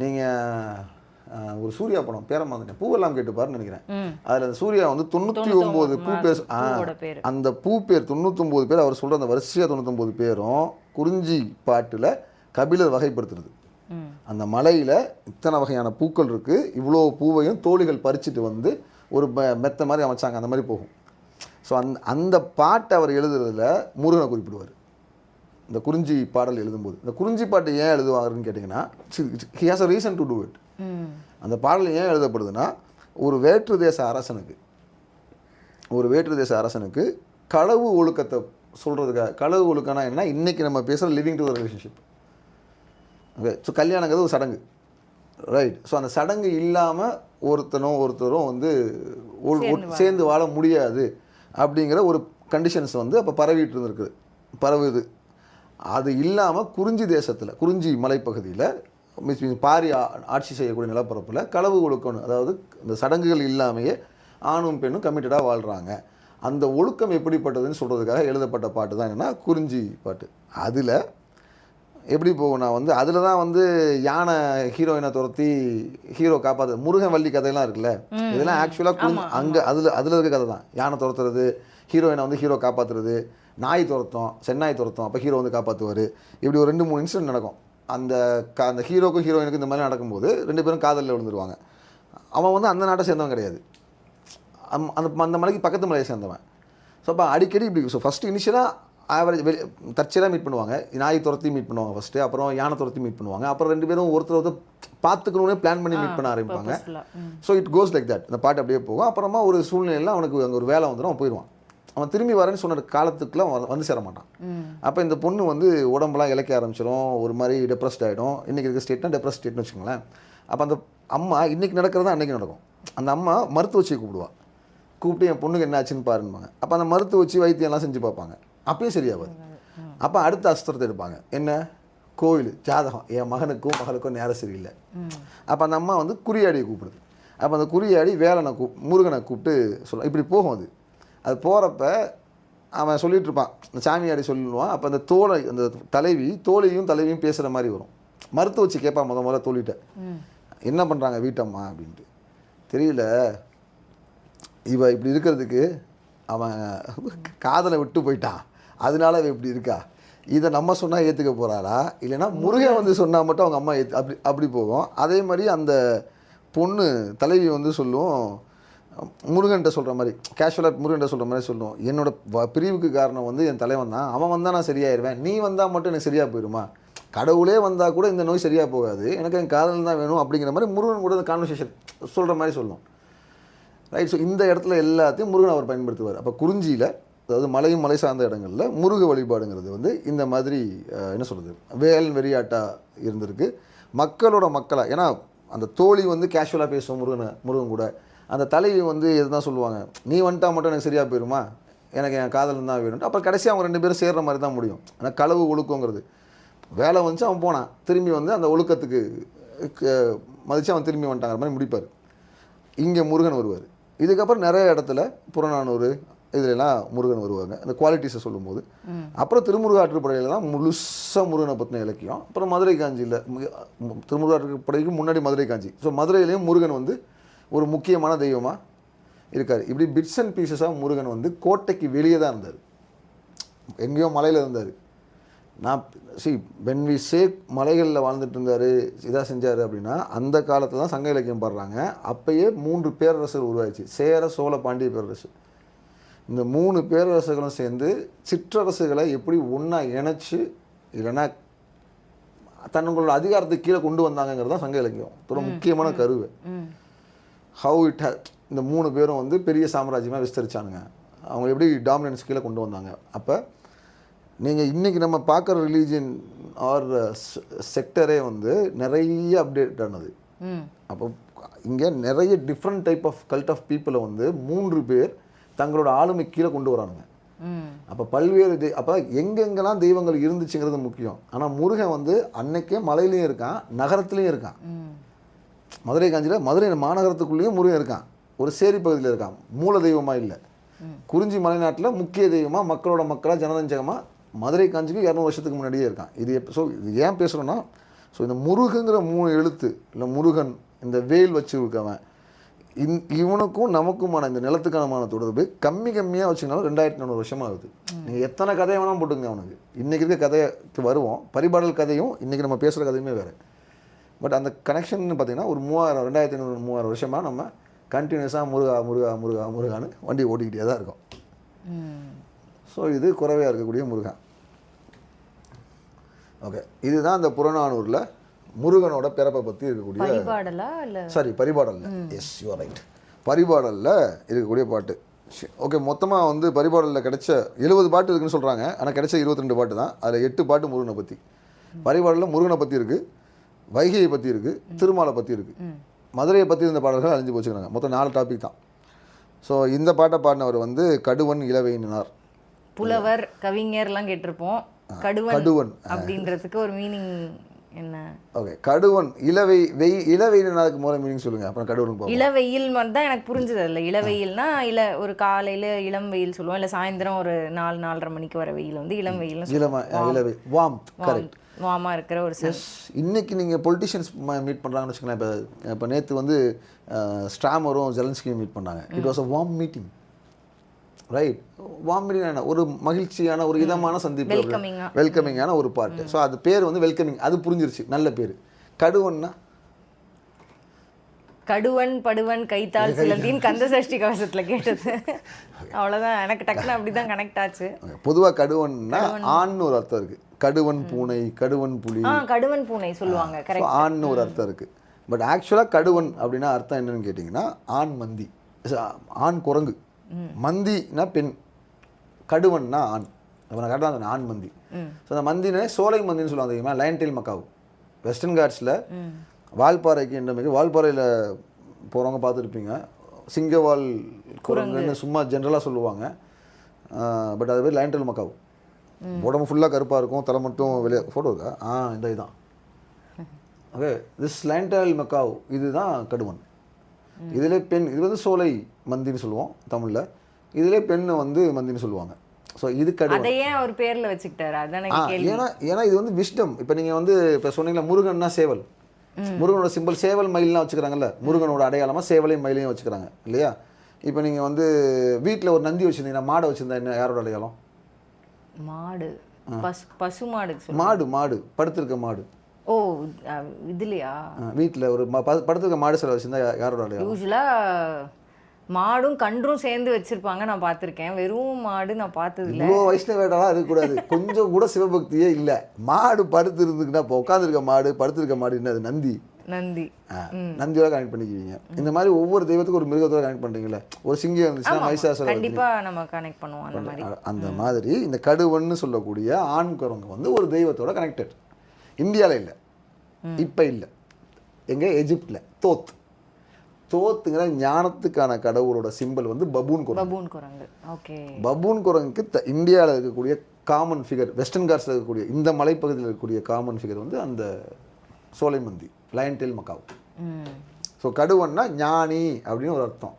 நீங்கள் ஒரு சூர்யா படம் பேரை மறந்துட்டேன், பூவெல்லாம் கேட்டு பாருன்னு நினைக்கிறேன். அதில் அந்த சூர்யா வந்து 99 பூ பேர், அந்த பூ பேர் 99 பேர் அவர் சொல்கிற அந்த வரிசையாக 99 பேரும் குறிஞ்சி பாட்டில் கபிலர் வகைப்படுத்துறது. அந்த மலையில் இத்தனை வகையான பூக்கள் இருக்குது, இவ்வளோ பூவையும் தோழிகள் பறிச்சுட்டு வந்து ஒரு மெத்த மாதிரி அமைச்சாங்க, அந்த மாதிரி போகும். ஸோ அந்த பாட்டை அவர் எழுதுறதுல முருகனை குறிப்பிடுவார். இந்த குறிஞ்சி பாடல் எழுதும்போது இந்த குறிஞ்சி பாட்டு ஏன் எழுதுவாருன்னு கேட்டிங்கன்னா, he has a reason to do it. அந்த பாடல் ஏன் எழுதப்படுதுன்னா, ஒரு வேற்று தேச அரசனுக்கு களவு ஒழுக்கத்தை சொல்கிறதுக்காக. களவு ஒழுக்கம்னா என்ன, இன்றைக்கி நம்ம பேசுகிற living to the relationship. Okay, so கல்யாணங்கிறது ஒரு சடங்கு, ரைட்? ஸோ அந்த சடங்கு இல்லாமல் ஒருத்தரும் வந்து சேர்ந்து வாழ முடியாது அப்படிங்கிற ஒரு கண்டிஷன்ஸ் வந்து அப்போ பரவுது. அது இல்லாமல் குறிஞ்சி தேசத்தில், குறிஞ்சி மலைப்பகுதியில் பாரி ஆட்சி செய்யக்கூடிய நிலப்பரப்பில் களவு ஒழுக்கணும், அதாவது இந்த சடங்குகள் இல்லாமையே ஆணும் பெண்ணும் கமிட்டடாக வாழ்கிறாங்க. அந்த ஒழுக்கம் எப்படிப்பட்டதுன்னு சொல்கிறதுக்காக எழுதப்பட்ட பாட்டு தான் என்னென்னா குறிஞ்சி பாட்டு. அதில் எப்படி போகும்னா வந்து அதில் தான் வந்து யானை ஹீரோயினை துரத்தி ஹீரோ காப்பாற்று, முருகன் வள்ளி கதையெல்லாம் இருக்குல்ல, இதெல்லாம் ஆக்சுவலாக அங்கே அதில் இருக்க கதை தான். யானை துரத்துறது, ஹீரோயினை வந்து ஹீரோ காப்பாற்றுறது, நாய் துரத்தும், சென்னாய் துரத்தும், அப்போ ஹீரோ வந்து காப்பாற்றுவார். இப்படி ஒரு 2-3 இன்சிடென்ட் நடக்கும். அந்த ஹீரோக்கும் ஹீரோயினுக்கும் இந்த மாதிரி நடக்கும்போது 2 பேரும் காதலில் விழுந்துருவாங்க. அவன் வந்து அந்த நாட்டை சேர்ந்தவன் கிடையாது, அந்த மலைக்கு பக்கத்து மலையை சேர்ந்தவன். ஸோ அப்போ அடிக்கடி இப்படி. ஸோ ஃபஸ்ட்டு இனிஷியலாக ஆவரேஜ் தற்செயலாக மீட் பண்ணுவாங்க. நாய் துரத்தி மீட் பண்ணுவாங்க ஃபஸ்ட்டு, அப்புறம் யானை துரத்தி மீட் பண்ணுவாங்க, அப்புறம் 2 பேரும் ஒருத்தர் பார்த்துக்கணுன்னே பிளான் பண்ணி மீட் பண்ண ஆரம்பிப்பாங்க. So it goes like that. இந்த பாட்டு அப்படியே போகும். அப்புறமா ஒரு சூழ்நிலையில் அவனுக்கு அங்கே ஒரு வேலை வந்துடும், அவன் போயிடுவான். அவன் திரும்பி வரேன்னு சொன்ன காலத்துக்குலாம் வந்து சேர மாட்டான். அப்போ இந்த பொண்ணு வந்து உடம்புலாம் இழைக்க ஆரம்பிச்சிடும், ஒரு மாதிரி டெப்ரெஸ்ட் ஆகிடும். இன்றைக்கி இருக்க ஸ்டேட்னா டெப்ரெஸ்ட் ஸ்டேட்னு வச்சுக்கோங்களேன். அப்போ அந்த அம்மா இன்றைக்கி நடக்கிறதா அன்றைக்கி நடக்கும். அந்த அம்மா மருத்துவச்சியை கூப்பிட்டு என் பொண்ணுக்கு என்ன ஆச்சுன்னு பாருன்பாங்க. அப்போ அந்த மருத்துவச்சி வைத்தியம்லாம் செஞ்சு பார்ப்பாங்க, அப்பயும் சரியாகாது. அப்போ அடுத்த அஸ்திரத்தை எடுப்பாங்க, என்ன கோயில் ஜாதகம், என் மகனுக்கும் மகளுக்கும் நேரம் சரியில்லை. அப்போ அந்த அம்மா வந்து குறியாடியை கூப்பிடுது. அப்போ அந்த குறியாடி வேலனை முருகனை கூப்பிட்டு சொல்ல, இப்படி போகும். அது போகிறப்ப அவன் சொல்லிகிட்டு இருப்பான், இந்த சாமியாடி சொல்லுவான். அப்போ அந்த அந்த தலைவியும் பேசுகிற மாதிரி வரும். மருத்துவச்சி கேட்பான் முதல்ல தோழிட்ட, என்ன பண்ணுறாங்க வீட்டம்மா அப்படின்ட்டு. தெரியல, இவ இப்படி இருக்கிறதுக்கு அவன் காதலை விட்டு போயிட்டான், அதனால அவ இப்படி இருக்கா. இதை நம்ம சொன்னால் ஏற்றுக்க போகிறாளா, இல்லைன்னா முருகன் வந்து சொன்னால் மட்டும் அவங்க அம்மா அப்படி போகும். அதே மாதிரி அந்த பொண்ணு தலைவி வந்து சொல்லும், முருகன்கிட்ட சொல்கிற மாதிரி கேஷுவலாக முருகன்கிட்ட சொல்கிற மாதிரி சொல்லும், என்னோட பிரிவுக்கு காரணம் வந்து என் தலைவன் தான், அவன் வந்தால் நான் சரியாயிருவேன், நீ வந்தால் மட்டும் எனக்கு சரியாக போயிடுமா, கடவுளே வந்தால் கூட இந்த நோய் சரியாக போகாது, எனக்கு என் காதல் தான் வேணும் அப்படிங்கிற மாதிரி முருகன் கூட கான்வர்சேஷன் சொல்கிற மாதிரி சொல்லும். ரைட். ஸோ இந்த இடத்துல எல்லாத்தையும் முருகன் அவர் பயன்படுத்துவார். அப்போ குறிஞ்சியில், அதாவது மலை சார்ந்த இடங்களில் முருக வழிபாடுங்கிறது வந்து இந்த மாதிரி என்ன சொல்கிறது, வேல் வெறியாட்டாக இருந்திருக்கு. மக்களாக, ஏன்னா அந்த தோழி வந்து கேஷுவலாக பேசுவோம் முருகன் கூட, அந்த தலைவி வந்து எதுதான் சொல்லுவாங்க, நீ வந்துட்டா மட்டும் எனக்கு சரியாக போயிடுமா, எனக்கு என் காதல் தான் வேணும். அப்புறம் கடைசியாக அவங்க 2 பேரும் சேர்கிற மாதிரி தான் முடியும். ஆனால் களவு ஒழுக்கங்கிறது, வேலை வந்துச்சு அவன் போனான், திரும்பி வந்து அந்த ஒழுக்கத்துக்கு மதித்து அவன் திரும்பி வந்துட்டாங்கிற மாதிரி முடிப்பார். இங்கே முருகன் வருவார். இதுக்கப்புறம் நிறைய இடத்துல புறநானூறு இதுலலாம் முருகன் வருவாங்க, அந்த குவாலிட்டிஸை சொல்லும்போது. அப்புறம் திருமுருகாற்றுப்படையில் தான் முழுசாக முருகனை பற்றின இலக்கியம். அப்புறம் மதுரை காஞ்சியில், திருமுருகாற்றுப்படைக்கு முன்னாடி மதுரை காஞ்சி. ஸோ மதுரையிலையும் முருகன் வந்து ஒரு முக்கியமான தெய்வமாக இருக்கார். இப்படி பிட்ஸ் அண்ட் பீசஸாக முருகன் வந்து கோட்டைக்கு வெளியே தான் இருந்தார், எங்கேயோ மலையில் இருந்தார். நான் வென் வி சே மலைகளில் வாழ்ந்துட்டு இருந்தார், இதாக செஞ்சார் அப்படின்னா அந்த காலத்தில் தான் சங்க இலக்கியம் பாடுறாங்க. அப்பயே 3 பேரரசர் உருவாயிடுச்சு, சேர சோழ பாண்டிய பேரரசு. இந்த 3 பேரரசுகளும் சேர்ந்து சிற்றரசுகளை எப்படி ஒன்றா இணைச்சி இல்லைன்னா தங்களோட அதிகாரத்துக்கு கீழே கொண்டு வந்தாங்கிறது தான் சங்க இலக்கியம் ஒரு முக்கியமான கருவு. ஹவு இட் இந்த 3 பேரும் வந்து பெரிய சாம்ராஜ்யமாக விஸ்தரிச்சானுங்க, அவங்க எப்படி டாமினன்ஸ் கீழே கொண்டு வந்தாங்க. அப்போ நீங்கள் இன்றைக்கி நம்ம பார்க்குற ரிலீஜியன் ஆர் செக்டரே வந்து நிறைய அப்டேட் ஆனது. அப்போ இங்கே நிறைய different type of cult of பீப்புளை வந்து 3 பேர் தங்களோட ஆளுமை கீழே கொண்டு வரானுங்க. அப்போ பல்வேறு அப்போ எங்கெங்கெல்லாம் தெய்வங்கள் இருந்துச்சுங்கிறது முக்கியம். ஆனால் முருகன் வந்து அன்னைக்கே மலையிலையும் இருக்கான், நகரத்துலேயும் இருக்கான். மதுரை காஞ்சியில் மதுரை மாநகரத்துக்குள்ளேயும் முருகன் இருக்கான், ஒரு சேரி பகுதியில் இருக்கான், மூல தெய்வமாக இல்லை. குறிஞ்சி மலைநாட்டில் முக்கிய தெய்வமாக மக்களோட மக்களாக ஜனரஞ்சகமாக மதுரை காஞ்சிக்கு 200 வருஷத்துக்கு முன்னாடியே இருக்கான். இது இது ஏன் பேசுகிறோன்னா, ஸோ இந்த முருகங்கிற 3 எழுத்து இல்லை முருகன் இந்த வேல் வச்சு இருக்கவன் இவனுக்கும் நமக்குமான இந்த நிலத்துக்கானமான தொடர்பு கம்மியாக வச்சுனாலும் 2400 வருஷமாக ஆகுது. நீங்கள் எத்தனை கதையை வேணாலும் போட்டுங்க அவனுக்கு. இன்றைக்கி இருக்க கதைக்கு வருவோம், பரிபாடல் கதையும் இன்றைக்கி நம்ம பேசுகிற கதையுமே வேறு. பட் அந்த கனெக்ஷன் பார்த்தீங்கன்னா ஒரு 2500-3000 வருஷமாக நம்ம கண்டினியூஸாக முருகான்னு வண்டி ஓட்டிக்கிட்டே தான் இருக்கோம். ஸோ இது குறைவையாக இருக்கக்கூடிய முருகன். ஓகே, இதுதான் அந்த புறநானூரில் முருகனோட பிறப்பை பற்றி இருக்கக்கூடிய பரிபாடலில். Yes, you are right. பரிபாடலில் இருக்கக்கூடிய பாட்டு. ஓகே, மொத்தமாக வந்து பரிபாடலில் கிடைச்ச 70 பாட்டு இருக்குன்னு சொல்கிறாங்க. ஆனால் கிடைச்ச 22 பாட்டு தான். அதில் 8 பாட்டு முருகனை பற்றி. பரிபாடலில் முருகனை பற்றி இருக்குது, வைகையை பற்றி இருக்குது, திருமாலை பற்றி இருக்குது, மதுரையை பற்றி இருந்த பாடல்கள் அழிஞ்சு போச்சுக்கிறாங்க. மொத்தம் 4 டாபிக் தான். ஸோ இந்த பாட்டை பாடினவர் வந்து கடுவன் இளவையினார். புலவர் கவிஞர்லாம் கேட்டிருப்போம். கடுவன் அப்படின்றதுக்கு ஒரு மீனிங் என்ன? ஓகே, கடுவன் இளவெயினாருக்கு முதல்ல மீனிங் சொல்லுங்க, அப்புறம் கடுவன். இளவெயில் தான் எனக்கு புரிஞ்சது. இல்லை, இளவெயில்னா ஒரு காலையில் இளம் வெயில் சொல்லுவோம், இல்லை சாயந்தரம் ஒரு 4-4:30 மணிக்கு வர வெயில் வந்து இளம் வெயில். Warmth, correct. வார்மாக இருக்கிற ஒரு சென்ஸ். இன்றைக்கி நீங்கள் பொலிட்டிஷியன்ஸ் மீட் பண்ணுறாங்கன்னு வச்சுக்கோங்களேன். இப்போ நேற்று வந்து ஸ்ட்ராமரும் ஜெலன்ஸ்கியும் மீட் பண்ணாங்க. It was a warm meeting, right? Warm meeting ஒரு மகிழ்ச்சியான ஒரு இதமான சந்திப்பு, வெல்கமிங்கான ஒரு பார்ட்டு. ஸோ அது பேர் வந்து வெல்கமிங், அது புரிஞ்சிருச்சு, நல்ல பேர். கடுவன்னா கடுவன் படுவன் கைத்தால் சிலந்தின்னு கந்த சஷ்டி கவசத்துல கேட்டது. அவ்வளவுதான், எனக்கு டக்குன்னு அப்படிதான் கனெக்ட் ஆச்சு. பொதுவா கடுவன்னா ஆண்னு ஒரு அர்த்தம் இருக்கு. கடுவன் பூனை, கடுவன் புலி, கடுவன் பூனை சொல்லுவாங்க, கரெக்ட். ஆண்னு ஒரு அர்த்தம் இருக்கு. பட் ஆக்சுவலாக கடுவன் அப்படின்னா அர்த்தம் என்னன்னு கேட்டிங்கன்னா ஆண் மந்தி, ஆண் குரங்கு. மந்தினா பெண், கடுவன்னா ஆண். அப்போ நான் கரெக்டாக ஆண் மந்தி. ஸோ அந்த மந்தினே சோலை மந்தின்னு சொல்லுவாங்க தெரியுமா, லயன் டெயில் மக்காவு. வெஸ்டர்ன் காட்ஸில் வால்பாறைக்கு என்ற வால்பாறையில் போகிறவங்க பார்த்துருப்பீங்க, சிங்கவால் குரங்குன்னு சும்மா ஜென்ரலாக சொல்லுவாங்க. பட் அது பேர் லயன் டெயில் மக்காவு. உடம்பு ஃபுல்லாக கருப்பாக இருக்கும், தலை மட்டும் வெளியே. ஃபோட்டோ இருக்கா? இந்த இதுதான். Okay, this lion tail macaque இதுதான் கடுவன். இதிலே பெண், இது வந்து சோலை மந்தின்னு சொல்லுவோம் தமிழில். இதிலே பெண்ணை வந்து மந்தின்னு சொல்லுவாங்க. ஸோ இது கடுவன். அதை ஏன் அவர் பேரில் வச்சுக்கிட்டாரு? அதான் கேள்வி. ஏன்னா இது வந்து விஸ்டம். இப்போ நீங்கள் வந்து இப்போ சொன்னீங்களா முருகன்னா சேவல், முருகனோட சிம்பிள் சேவல் மயில்லாம் வச்சுக்கிறாங்கல்ல, முருகனோட அடையாளமாக சேவலையும் மயிலையும் வச்சுக்கிறாங்க இல்லையா? இப்போ நீங்கள் வந்து வீட்டில் ஒரு நந்தி வச்சுருந்தீங்கன்னா, மாடை வச்சுருந்தா என்ன யாரோட அடையாளம்? மாடு, பசு மாடு. மாடு படுத்திருக்க மாடு. ஓ, இதுலையா? வீட்டில் ஒரு படுத்திருக்க மாடு சில வச்சுருந்தா யாரோட அடையாளம்? யூஸ்வலாக மாடும் கன்றும் சேர்ந்து வச்சிருப்பாங்க, நான் பார்த்துருக்கேன். வெறும் மாடு நான் பார்த்தது இல்லை. இவ்வளோ வயசுல வேண்டாம் இருக்கக்கூடாது, கொஞ்சம் கூட சிவபக்தியே இல்லை. மாடு படுத்து இருந்துக்குன்னா இப்போ உட்காந்துருக்க மாடு, படுத்திருக்க மாடு என்னது? நந்தியோட கனெக்ட் பண்ணிக்குவீங்க. இந்த மாதிரி ஒவ்வொரு தெய்வத்துக்கும் ஒரு மிருகத்தோட கனெக்ட் பண்றீங்களா? ஒரு சிங்கம் இருந்துச்சுன்னா மைசாசுரன் கண்டிப்பா நம்ம கனெக்ட் பண்ணுவோம். அந்த மாதிரி அந்த மாதிரி இந்த கடுவன்னு சொல்லக்கூடிய ஆண் குரங்கு வந்து ஒரு தெய்வத்தோட கனெக்டட். இந்தியாவில் இல்லை, இப்போ இல்லை. எங்கே? எஜிப்டில் தோத்துங்கிற ஞானத்துக்கான கடவுளோட சிம்பிள் வந்து பபூன் குரங்கு. ஓகே, பபூன் குரங்குக்கு இந்தியாவில் இருக்கக்கூடிய காமன் ஃபிகர், வெஸ்டர்ன் காட்ஸில் இருக்கக்கூடிய இந்த மலைப்பகுதியில் இருக்கக்கூடிய காமன் ஃபிகர் வந்து அந்த சோலை மந்தி, லயன் டெயில் மக்காவ். ஸோ கடுவன்னா ஞானி அப்படின்னு ஒரு அர்த்தம்.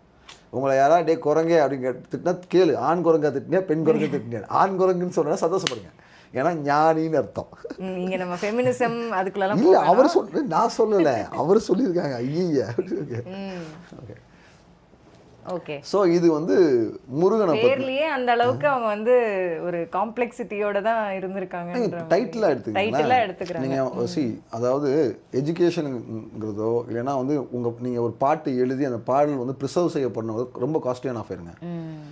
உங்களை யாராவது டே குரங்கே அப்படின்னு திட்டினா கேளு, ஆண் குரங்கா திட்டினியா பெண் குரங்கு திட்டினியா? ஆண் குரங்குன்னு சொன்னா சந்தோஷப்படுங்க, ஏன்னா ஞானின்னு அர்த்தம். நீங்க நம்ம ஃபெமினிசம் அதுக்குள்ளலாம் இல்ல, அவர் சொல்ல, நான் சொல்லல, அவர் சொல்லியிருக்காங்க. ஐயா, ஓகே ஓகே. ஸோ இது வந்து முருகனை பேர்லயே அந்த அளவுக்கு அவங்க வந்து ஒரு காம்ப்ளெக்சிட்டியோட தான் இருந்திருக்காங்க. டைட்டிலாக எடுத்துக்கிறாங்க நீங்கள். அதாவது எஜுகேஷனுங்கிறதோ இல்லைன்னா வந்து நீங்கள் ஒரு பாட்டு எழுதி அந்த பாடல் வந்து ப்ரிசர்வ் செய்யப்படணும், ரொம்ப காஸ்ட்லியான அஃபேருங்க.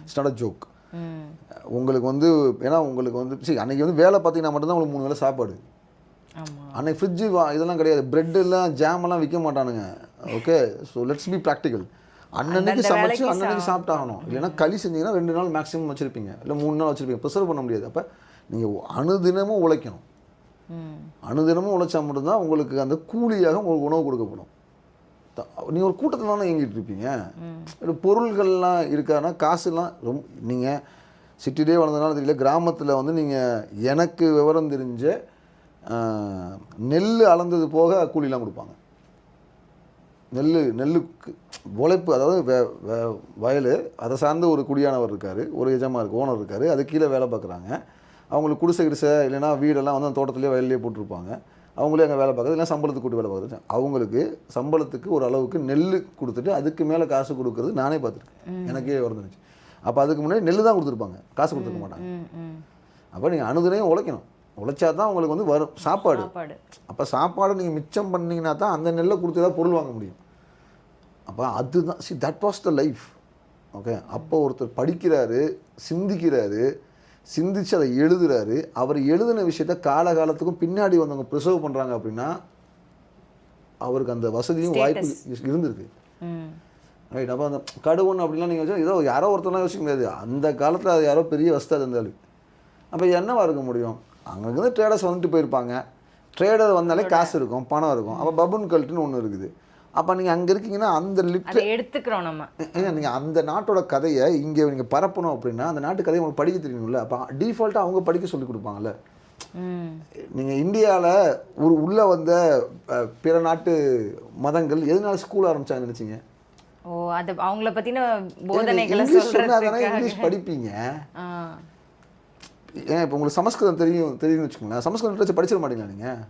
It's not a joke. உங்களுக்கு வந்து ஏன்னா உங்களுக்கு வந்து அன்னைக்கு வந்து வேலை பார்த்தீங்கன்னா மட்டும்தான் உங்களுக்கு 3 வேளை சாப்பாடு. அன்னைக்கு ஃப்ரிட்ஜு இதெல்லாம் கிடையாது, பிரெட் எல்லாம் ஜாம் எல்லாம் விற்க மாட்டானுங்க. Okay, so let's be practical. அன்னன்னைக்கு சமைச்சு அன்னன்னைக்கு சாப்பிட்டாகணும். இல்லைன்னா களி செஞ்சீங்கன்னா 2 நாள் மேக்ஸிமம் வச்சுருப்பீங்க, இல்லை 3 நாள் வச்சுருப்பீங்க, ப்ரிசர்வ் பண்ண முடியாது. அப்போ நீங்கள் அணுதினமும் உழைக்கணும். அணுதினமும் உழைச்சா மட்டும்தான் உங்களுக்கு அந்த கூலியாக உங்களுக்கு உணவு கொடுக்கப்படும். நீங்கள் ஒரு கூட்டத்தில் தானே இயங்கிட்டு இருப்பீங்க. பொருள்கள்லாம் இருக்காதுன்னா காசுலாம் ரொம்ப, நீங்கள் சிட்டிலே வளர்ந்ததுனால தெரியல, கிராமத்தில் வந்து நீங்கள் எனக்கு விவரம் தெரிஞ்ச நெல் அளந்தது போக கூலிலாம் கொடுப்பாங்க. நெல்லுக்கு உழைப்பு, அதாவது வயல் அதை சார்ந்த ஒரு குடியானவர் இருக்கார், ஒரு ஓனர் இருக்கார், அது கீழே வேலை பார்க்குறாங்க. அவங்களுக்கு குடிசை இல்லைன்னா வீடெல்லாம் வந்து அந்த தோட்டத்துலேயே வயல்லேயே போட்டிருப்பாங்க. அவங்களே அங்கே வேலை பார்க்குறது, இல்லை சம்பளத்துக்கு கூட்டி வேலை பார்க்குறது. அவங்களுக்கு சம்பளத்துக்கு ஒரு அளவுக்கு நெல் கொடுத்துட்டு அதுக்கு மேலே காசு கொடுக்குறது நானே பார்த்துருக்கேன், எனக்கே வந்துருந்துச்சு. அப்போ அதுக்கு முன்னாடி நெல் தான் கொடுத்துருப்பாங்க, காசு கொடுத்துருக்க மாட்டாங்க. அப்போ நீங்கள் அணுதினையும் உழைக்கணும், உழைச்சா தான் உங்களுக்கு வந்து வரும் சாப்பாடு. அப்போ சாப்பாடு நீங்கள் மிச்சம் பண்ணிங்கன்னா தான் அந்த நெல்லை கொடுத்து தான் பொருள் வாங்க முடியும். அப்போ அதுதான் that was the life. Okay, அப்போ ஒருத்தர் படிக்கிறாரு, சிந்திக்கிறாரு, சிந்திச்சு அதை எழுதுறாரு. அவர் எழுதின விஷயத்த காலகாலத்துக்கும் பின்னாடி வந்தவங்க ப்ரிசர்வ் பண்ணுறாங்க அப்படின்னா அவருக்கு அந்த வசதியும் வாய்ப்பு இருந்திருக்கு. ரைட். அப்போ அந்த கடுவன் அப்படிலாம் நீங்கள் வச்சா ஏதோ யாரோ ஒருத்தர்லாம் யோசிக்க முடியாது. அந்த காலத்தில் அது யாரோ பெரிய வசதி இருந்தாலும் அப்போ என்னவா இருக்க முடியும்? அங்கே வந்து ட்ரேடர்ஸ் வந்துட்டு போயிருப்பாங்க. ட்ரேடர் வந்தாலே காசு இருக்கும், பணம் இருக்கும். அப்போ பபுன் கல்ட்டுன்னு ஒன்று இருக்குது. அப்போ நீங்கள் அங்கே இருக்கீங்கன்னா அந்த லிட்டரை எடுத்துக்கிறோம் நம்ம. ஏங்க நீங்கள் அந்த நாட்டோட கதையை இங்கே நீங்கள் பரப்பணும் அப்படின்னா அந்த நாட்டு கதையை உங்களுக்கு படிக்க தெரியணும்ல. அப்போ டிஃபால்ட்டாக அவங்க படிக்க சொல்லி கொடுப்பாங்கல்ல. நீங்கள் இந்தியாவில் உள்ளே வந்த பிற நாட்டு மதங்கள் எதனால ஸ்கூல் ஆரம்பிச்சாங்கன்னு நினச்சிங்க? ஓ, அது அவங்கள பற்றின போதனைகளை சொல்கிறதுனால இங்கிலீஷ் படிப்பீங்க. ஏன் இப்போ உங்களுக்கு சமஸ்கிருதம் தெரியும்னு வச்சுக்கோங்களேன், சமஸ்கிருதம் லிட்ரேச்சர் படிச்சிட மாட்டீங்களா நீங்கள்?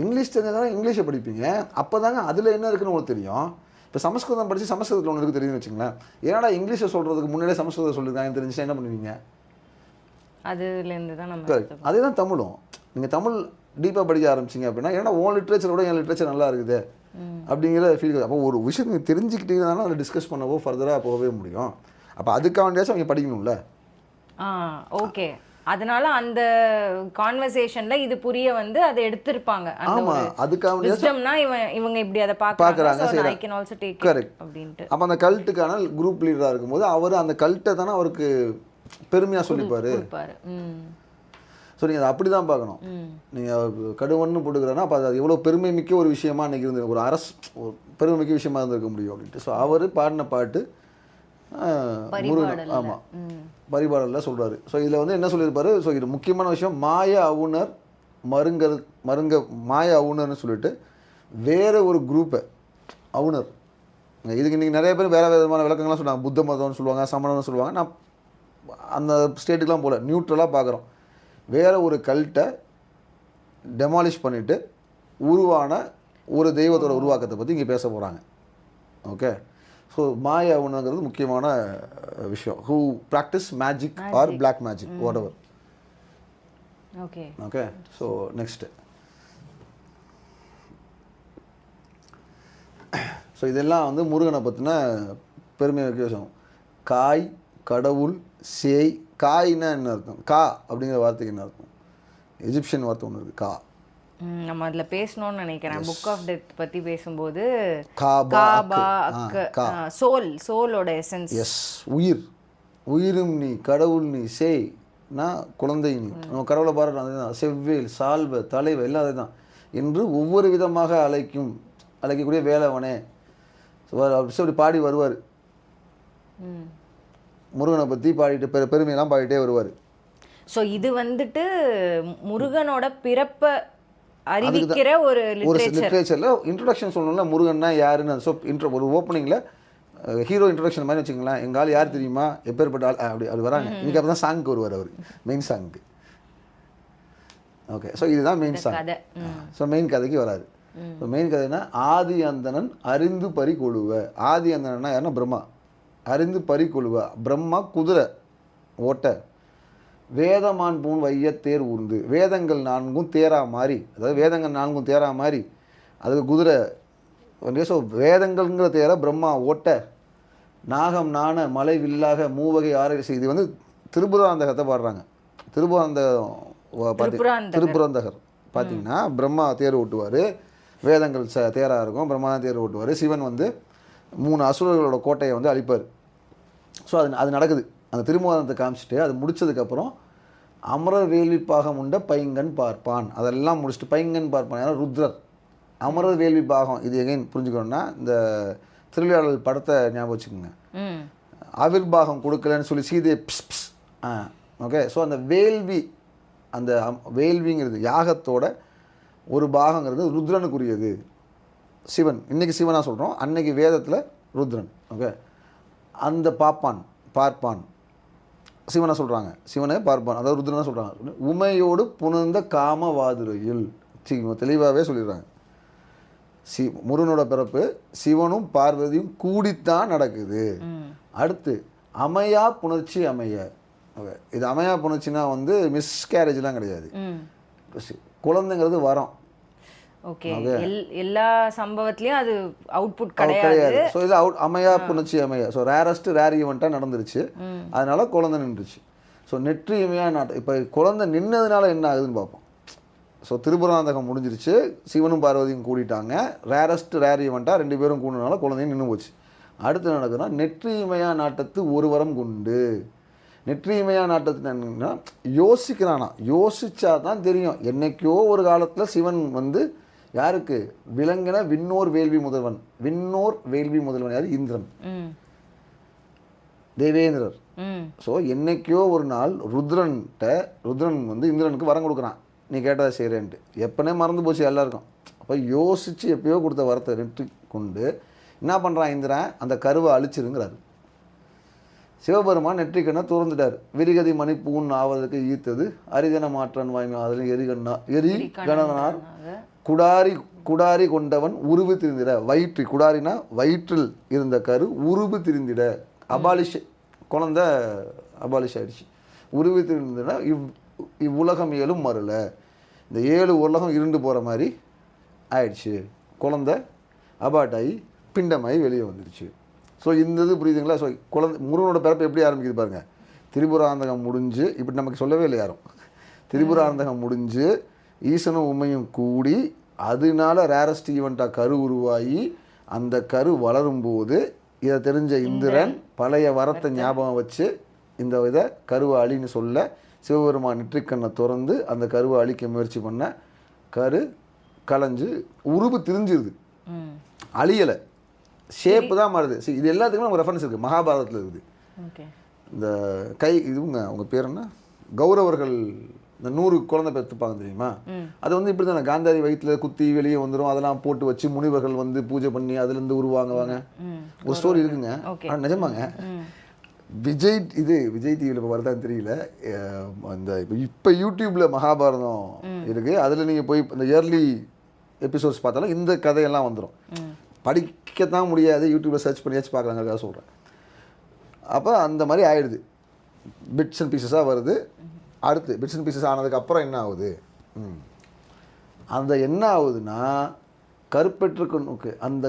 இங்கிலீஷ் தெரிஞ்சதானே இங்கிலீஷை படிப்பீங்க. அப்போ தாங்க அதில் என்ன இருக்குன்னு உங்களுக்கு தெரியும். இப்போ சமஸ்கிருதம் படித்து சமஸ்கிருதத்தில் ஒன்று இருக்குது தெரியும்னு வச்சுங்களேன். ஏன்னா இங்கிலீஷை சொல்கிறதுக்கு முன்னாடியே சமஸ்கிருதம் சொல்லியிருக்காங்க தெரிஞ்சுன்னா என்ன பண்ணுவீங்க? அதுலேருந்து தான் நம்ம கரெக்ட். அதே தான் தமிழும். நீங்கள் தமிழ் டீப்பாக படிக்க ஆரம்பிச்சிங்க அப்படின்னா ஏன்னா உன் லிட்ரேச்சரோட என் லிட்ரேச்சர் நல்லா இருக்குது, அப்படிங்கிற ஃபீல். அப்போ ஒரு விஷயம் நீங்கள் தெரிஞ்சுக்கிட்டீங்கன்னா அதை டிஸ்கஸ் பண்ணவோ ஃபர்தராக போகவே முடியும். அப்போ அதுக்காண்டியாச்சும் அவங்க படிக்கணும்ல. ஓகே, அதனால அந்த கான்வர்சேஷன்ல இது புரிய வந்து அதை எடுத்திருப்பாங்க. ஆமா, அதுக்காண்டியாச்சும் இவங்க இப்படி அதை பார்க்கறாங்க, so I can also take it அப்படின்ட்டு. அப்போ அந்த கல்ட்டுக்கான குரூப் லீடராக இருக்கும்போது அவர் அந்த கல்ட்டை தானே அவருக்கு பெருமையாக சொல்லிப்பாரு. ஸோ நீங்கள் அதை அப்படி தான் பார்க்கணும். நீங்கள் கடுவன்னு போட்டுக்கிறேன்னா அப்போ அது எவ்வளோ பெருமை மிக்க ஒரு விஷயமா அன்றைக்கி இருந்து ஒரு ஒரு பெருமை மிக்க விஷயமா இருந்திருக்க முடியும் அப்படின்ட்டு. ஸோ அவர் பாடின பாட்டு முருகன். ஆமாம், பரிபாடலில் சொல்கிறாரு. ஸோ இதில் வந்து என்ன சொல்லியிருப்பாரு, ஸோ இது முக்கியமான விஷயம், மாய அவுணர் மாய அவுணர்னு சொல்லிட்டு வேறு ஒரு குரூப்பை அவுணர். இதுக்கு இன்றைக்கி நிறைய பேர் வேறு விதமான விளக்கங்கள்லாம் சொல்லுவாங்க. புத்த மதம்னு சொல்லுவாங்க, சமணம்னு சொல்லுவாங்க. நான் அந்த ஸ்டேட்டுக்கெலாம் போகல, நியூட்ரலாக பார்க்குறோம். வேறு ஒரு கல்ட்டை டெமாலிஷ் பண்ணிவிட்டு உருவான ஒரு தெய்வத்தோட உருவாக்கத்தை பற்றி இங்கே பேச போகிறாங்க. ஓகே, ஸோ மாயா ஒன்றுங்கிறது முக்கியமான விஷயம். Who practice magic or black magic, whatever. Okay okay, so next. So இதெல்லாம் வந்து முருகனை பற்றின பெருமை விஷயம். காய், கடவுள், சேய். காய்னா என்ன அர்த்தம்? கா அப்படிங்கிற வார்த்தைக்கு என்ன அர்த்தம்? எஜிப்சியன் வார்த்தை ஒன்று இருக்குது, கா. நம்ம அதில் பேசணும்னு நினைக்கிறேன், புக் ஆஃப் டெத் பற்றி பேசும்போது. சோலோட எசன்ஸ். எஸ், உயிர். உயிரும் நீ, கடவுள் நீ, சேய்னா குழந்தை நீ. நம்ம கடவுளை பாருங்க, செவ்வேல், சால்வ, தலைவ எல்லாம் அதே தான் என்று ஒவ்வொரு விதமாக அழைக்கக்கூடிய வேலவனே அப்படி பாடி வருவார். முருகனை பற்றி பாடிட்டு பெருமையெல்லாம் பாடிட்டே வருவார். ஸோ இது வந்துட்டு முருகனோட பிறப்பை அறிவிக்கிற ஒரு லிட்ரேச்சரில் இன்ட்ரொடக்ஷன் சொல்லணும்ல, முருகன்னா யாருன்னு. ஸோ ஒரு ஓப்பனிங்கில் ஹீரோ இன்ட்ரொடக்ஷன் மாதிரி வச்சுக்கலாம். எங்கள் ஆள் யார் தெரியுமா, எப்பேற்பட்ட ஆள், அப்படி வராங்க. இன்னைக்கு அப்போ தான் சாங்க்கு வருவார் அவர், மெயின் சாங்க்கு. ஓகே, ஸோ இதுதான் மெயின் சாங். ஸோ மெயின் கதைக்கு வராது. ஸோ மெயின் கதைன்னா ஆதி அந்தணன் அறிந்து பறி கொழுவ. ஆதி அந்தணன்னா யாருன்னா பிரம்மா. அறிந்து பறி கொழுவ, பிரம்மா குதிரை ஓட்ட. வேதமான் பூன் வையத்தேர் ஊர்ந்து. வேதங்கள் 4 தேரா மாதிரி, அதாவது வேதங்கள் 4 தேரா மாதிரி அதுக்கு குதிரை. ஸோ வேதங்கள்ங்கிற தேர பிரம்மா ஓட்ட. நாகம் நாண மலை வில்லாக மூவகை ஆராய்ச்சி. இது வந்து திருப்புராந்தகத்தை பாடுறாங்க. திருப்புராந்தகர் பார்த்தீங்கன்னா பிரம்மா தேர் ஓட்டுவார், வேதங்கள் தேராக இருக்கும், பிரம்மா தான் தேர் ஓட்டுவார். சிவன் வந்து 3 அசுரர்களோட கோட்டையை வந்து அழிப்பார். ஸோ அது நடக்குது. அந்த திருமுகத்தை காமிச்சிட்டு அது முடித்ததுக்கப்புறம் அமரர் வேள்விப்பாகம் உண்ட பைங்கன் பார்ப்பான், அதெல்லாம் முடிச்சுட்டு பைங்கன் பார்ப்பான் யாரும் ருத்ரர். அமரர் வேள்வி பாகம் இது எகைன் புரிஞ்சுக்கணும்னா இந்த திருவிளையாடல் படத்தை ஞாபகம் வச்சுக்கோங்க. ஆவிர்பாகம் கொடுக்கலன்னு சொல்லி சீதை ஓகே. ஸோ அந்த வேள்விங்கிறது யாகத்தோட ஒரு பாகங்கிறது ருத்ரனுக்குரியது. சிவன் இன்றைக்கி சிவனாக சொல்கிறோம், அன்னைக்கு வேதத்தில் ருத்ரன். ஓகே, அந்த பார்ப்பான் சிவனை சொல்கிறாங்க, சிவனை பார்ப்பான், அதாவது ருத்ரனை சொல்கிறாங்க. உமையோடு புணர்ந்த காமவாதுரையில் தெளிவாகவே சொல்லிடுறாங்க. முருகனோட பிறப்பு சிவனும் பார்வதியும் கூடித்தான் நடக்குது. அடுத்து அமையா புணர்ச்சி அமைய. ஓகே, இது அமையா புணர்ச்சினா வந்து மிஸ்கேரேஜ்லாம் கிடையாது. குழந்தைங்கிறது வரம். ஓகே, எல்லா சம்பவத்திலயும் அது அவுட்புட் கிடையாது. ஸோ இது அமையா புணர்ச்சி அமையா. ஸோ ரேர் ஈவெண்ட்டாக நடந்துருச்சு, அதனால குழந்தை நின்றுச்சு. ஸோ நெற்றி இமையா நாட்டம். இப்போ குழந்தை நின்னதுனால என்ன ஆகுதுன்னு பார்ப்போம். ஸோ திருப்புராந்தகம் முடிஞ்சிருச்சு, சிவனும் பார்வதியும் கூடிட்டாங்க. ரேர் ஈவெண்ட்டாக 2 பேரும் கூடினால குழந்தையும் நின்று போச்சு. அடுத்து நடக்குதுன்னா நெற்றி இமையா நாட்டத்து ஒரு வரம் கொண்டு. நெற்றி இமையா நாட்டத்துக்கு என்னன்னா யோசிக்கிறானா, யோசிச்சா தான் தெரியும். என்னைக்கோ ஒரு காலத்தில் சிவன் வந்து யாருக்கு விலங்கின விண்ணோர் வேள்வி முதல்வன். விண்ணோர் வேள்வி முதல்வன் யார்? இந்திரன், தேவேந்திரர். ஸோ என்னைக்கோ ஒரு நாள் ருத்ரன் வந்து இந்திரனுக்கு வரம் கொடுக்குறான், நீ கேட்டதை செய்கிறேன்ட்டு. எப்பனே மறந்து போச்சு எல்லாருக்கும். அப்போ யோசித்து எப்பயோ கொடுத்த வரத்தை நெற்றி கொண்டு என்ன பண்ணுறான் இந்திரன், அந்த கருவை அழிச்சிருங்கிறாரு. சிவபெருமான் நெற்றிக்கண்ணை துறந்துட்டார். விரிகதி மணிப்பூன் ஆவதற்கு ஈர்த்தது அரிதன மாற்றன் வாய்மை அதில் எரி கணனார் குடாரி கொண்டவன் உருவு திரிந்திட. குடாரினா வயிற்றில் இருந்த கரு உருவு திரிந்திட. குழந்தை அபாலிஷ் ஆயிடுச்சு. உருவு திரிந்திட இவ்வுலகம் 7 மறுல. இந்த 7 உலகம் இருண்டு போகிற மாதிரி ஆயிடுச்சு. குழந்தை அபார்ட் ஆகி பிண்டமாகி வெளியே வந்துடுச்சு. ஸோ இந்த இது புரியுதுங்களா? ஸோ முருகனோட பிறப்பு எப்படி ஆரம்பிக்குது பாருங்கள். திரிபுராந்தகம் முடிஞ்சு, இப்படி நமக்கு சொல்லவே இல்லை யாரும், திரிபுராந்தகம் முடிஞ்சு ஈசனும் உமையும் கூடி அதனால ரேரஸ்ட் ஈவெண்ட்டாக கரு உருவாகி அந்த கரு வளரும்போது இதை தெரிஞ்ச இந்திரன் பழைய வரத்தை ஞாபகம் வச்சு இந்த இதை கருவை அழின்னு சொல்ல சிவபெருமான் நெற்றிக்கண்ணை திறந்து அந்த கருவை அழிக்க முயற்சி பண்ண கரு கலைஞ்சு உருவு திரிஞ்சிருது, அழியலை, ஷேப்பு தான் மாறுது. சரி, இது எல்லாத்துக்குமே நம்ம ரெஃபரன்ஸ் இருக்குது, மகாபாரதத்தில் இருக்குது. இந்த இவங்க அவங்க பேர் என்ன, கௌரவர்கள் இந்த 100 குழந்தை பெற்றுப்பாங்க தெரியுமா, அது வந்து இப்படி தானே காந்தாரி வயிற்றுல குத்தி வெளியே வந்துடும், அதெல்லாம் போட்டு வச்சு முனிவர்கள் வந்து பூஜை பண்ணி அதுலேருந்து உருவாங்குவாங்க. ஒரு ஸ்டோரி இருக்குங்க. ஆனால் நிஜமாங்க, விஜய் டிவியில் இப்போ வருதான்னு தெரியல, அந்த இப்போ யூடியூப்பில் மகாபாரதம் இருக்குது, அதில் நீங்கள் போய் இந்த இயர்லி எபிசோட்ஸ் பார்த்தாலும் இந்த கதையெல்லாம் வந்துடும். படிக்கத்தான் முடியாது, யூடியூப்பில் சர்ச் பண்ணியாச்சும் பார்க்கலாங்கிறதுக்காக சொல்கிறேன். அப்போ அந்த மாதிரி ஆயிடுது, பிட்ஸ் அண்ட் பீசஸாக வருது. அடுத்து பிட்ஸ் அண்ட் பீசஸ் ஆனதுக்கப்புறம் என்ன ஆகுது, அந்த என்ன ஆகுதுன்னா கருப்பெற்றுக்கு அந்த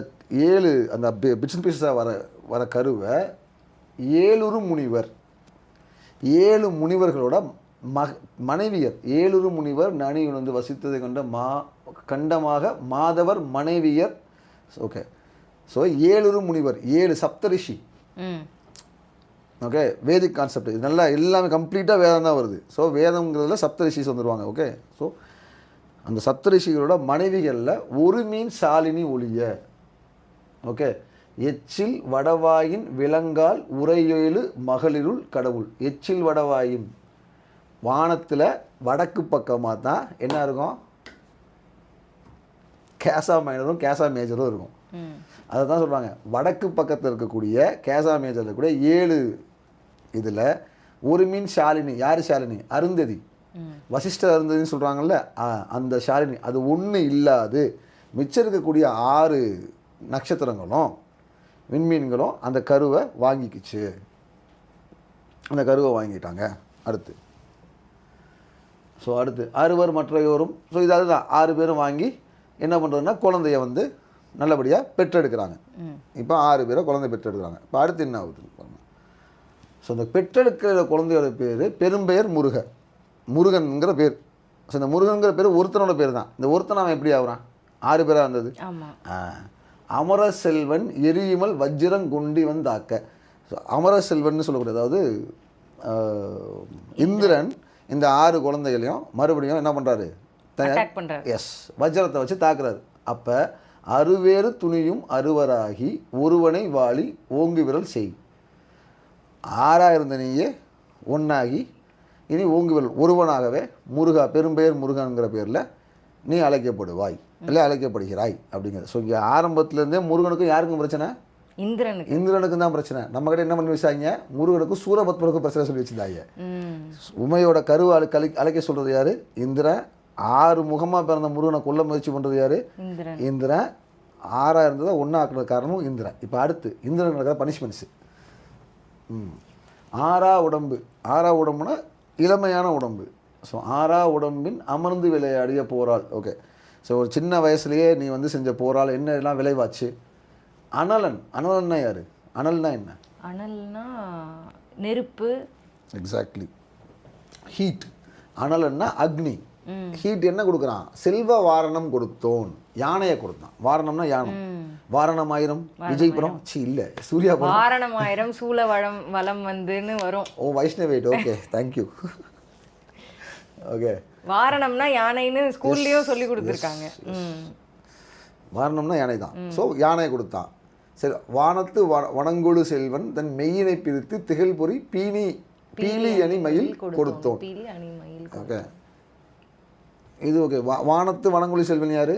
7 அந்த பிட்ஸ் அண்ட் பீசஸாக வர கருவை 7 முனிவர், 7 முனிவர்களோட மனைவியர், 7 முனிவர் நனியுடன் வந்து வசித்ததை கொண்ட கண்டமாக மாதவர் மனைவியர். ஓகே, ஸோ 7 முனிவர், 7 சப்தரிஷி. ஓகே, வேதிக் கான்செப்ட் இது நல்லா எல்லாமே கம்ப்ளீட்டாக வேதம் தான் வருது. ஸோ வேதங்கிறதுல சப்தரிஷிஸ் வந்துடுவாங்க. ஓகே, ஸோ அந்த சப்தரிஷிகளோட மனைவிகளில் ஒரு மீன் சாலினி ஒளிய. ஓகே, எச்சில் வடவாயின் விலங்கால் உரையேழு மகளிருள் கடவுள். எச்சில் வடவாயின் வானத்தில் வடக்கு பக்கமாக தான் என்ன இருக்கும், கேசா மைனரும் கேசா மேஜரும் இருக்கும். அதை தான் சொல்கிறாங்க, வடக்கு பக்கத்தில் இருக்கக்கூடிய கேசா மேஜரில் இருக்கக்கூடிய 7 இதில் ஒரு மீன் ஷாலினி. யார் ஷாலினி? அருந்ததி, வசிஷ்டர் அருந்ததின்னு சொல்கிறாங்கல்ல, அந்த ஷாலினி. அது ஒன்று இல்லாது மிச்சம் இருக்கக்கூடிய 6 நட்சத்திரங்களும் விண்மீன்களும் அந்த கருவை வாங்கிக்கிச்சு, அந்த கருவை வாங்கிட்டாங்க. அடுத்து அறுவர் மற்றையோரும். ஸோ இது அதுதான், 6 பேரும் வாங்கி என்ன பண்ணுறதுன்னா குழந்தைய வந்து நல்லபடியாக பெற்றெடுக்கிறாங்க. இப்போ 6 பேரை குழந்தை பெற்றெடுக்கிறாங்க. இப்போ அடுத்து என்ன ஆகுது பாருங்க. ஸோ இந்த பெற்றெடுக்கிற குழந்தையோட பேர் பெரும்பெயர் முருகன்ங்கிற பேர். ஸோ இந்த முருகன்கிற பேர் ஒருத்தனோட பேர் தான். இந்த ஒருத்தன் அவன் எப்படி ஆகுறான்? 6 பேராக இருந்தது. அமர செல்வன் எரியுமல் வஜ்ரங்குண்டி வந்தாக்க. ஸோ அமர செல்வன் சொல்லக்கூடாது, அதாவது இந்திரன் இந்த 6 குழந்தைகளையும் மறுபடியும் என்ன பண்ணுறாரு, எஸ், வஜ்ரத்தை வச்சு தாக்குறாரு. அப்போ அறுவேறு துணியும் அறுவராகி ஒருவனை வாளி ஓங்கு விரல் செய். 6 இருந்த நீயே ஒன்றாகி இனி ஓங்கு விரல் ஒருவனாகவே முருகா, பெரும்பெயர் முருகன்கிற பேரில் நீ அழைக்கப்படுவாய், இல்லை அழைக்கப்படுகிறாய் அப்படிங்கிறது. ஸோ இங்கே ஆரம்பத்துலேருந்தே முருகனுக்கும் யாருக்கும் பிரச்சனை? இந்திரனுக்கும் தான் பிரச்சனை. நம்ம கிட்ட என்ன பண்ணி வச்சாங்க, முருகனுக்கும் சூரபத்மனுக்கும் பிரச்சனை சொல்லி வச்சுருந்தாங்க. உமையோட கருவை அழைக்க சொல்கிறது யார்? இந்திரன். 6 முகமாக பிறந்த முருகனை கொல்ல முயற்சி பண்ணுறது யார்? இந்திரன். 6 இருந்ததை 1 ஆக்குறது காரணமும் இந்திரன். இப்போ அடுத்து இந்திரன் நடக்கிற பனிஷ்மெண்ட்ஸு. 6 உடம்புனா இளமையான உடம்பு. ஸோ 6 உடம்பின் அமர்ந்து விளையாடிய போராள். ஓகே, ஸோ ஒரு சின்ன வயசுலேயே நீ வந்து செஞ்ச போரால் என்ன எல்லாம் விளைவாச்சு? அனலன்னா யார்? அனல்னா என்ன? அனல்னா நெருப்பு. எக்ஸாக்ட்லி. ஹீட். அனலன்னா அக்னி. ஹீட் என்ன கொடுக்குறான்? செல்வ வாரணம் கொடுத்தோன், யானையை கொடுத்தான். வாரணம்னா யானை. வாரணமாயிரம் விஜய்புரம் இல்லை சூர்யா வாரணமாயிரம் சூழ வளம் வந்துன்னு வரும். Oh, Vaishnavite. Okay, thank you. Okay, வாரணம்னா யானைன்னு ஸ்கூல்லையும் சொல்லி கொடுத்துருக்காங்க. வாரணம்னா யானை தான். ஸோ யானையை கொடுத்தான். சரி, வானத்து வனங்கொடு செல்வன் தன் மெய்யினை பிரித்து திகழ் பொறி பீலி அணி மயில் கொடுத்தோன். ஓகே, இது ஓகே. வானத்து வனங்கொழி செல்வன் யாரு?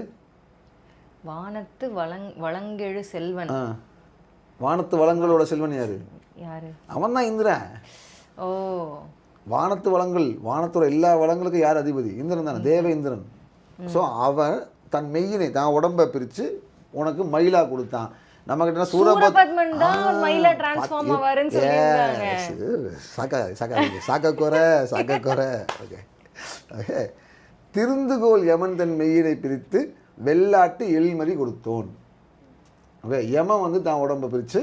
வானத்து வளங்கெழு செல்வன். வானத்து வளங்களோட செல்வன் யாரு? அவன் தான் இந்திரன். ஓ, வானத்து வளங்கள், வானத்தோட எல்லா வளங்களுக்கும் யார் அதிபதி? இந்திரன் தானே, தேவ இந்திரன். ஸோ அவன் தன் மெய்யினை தான் உடம்பை பிரித்து உனக்கு மயிலா கொடுத்தான். நம்ம கிட்ட சூரபத்மன் தான் மயிலா டிரான்ஸ்ஃபார்ம் ஆவாருன்னு சொல்லிருக்காங்க. சாக்கக்குறை. Okay okay. திருந்துகோல் யமன் தன் மெய்யினை பிரித்து வெள்ளாட்டு எழில்மறி கொடுத்தோன். ஓகே, யமன் வந்து தான் உடம்பை பிரித்து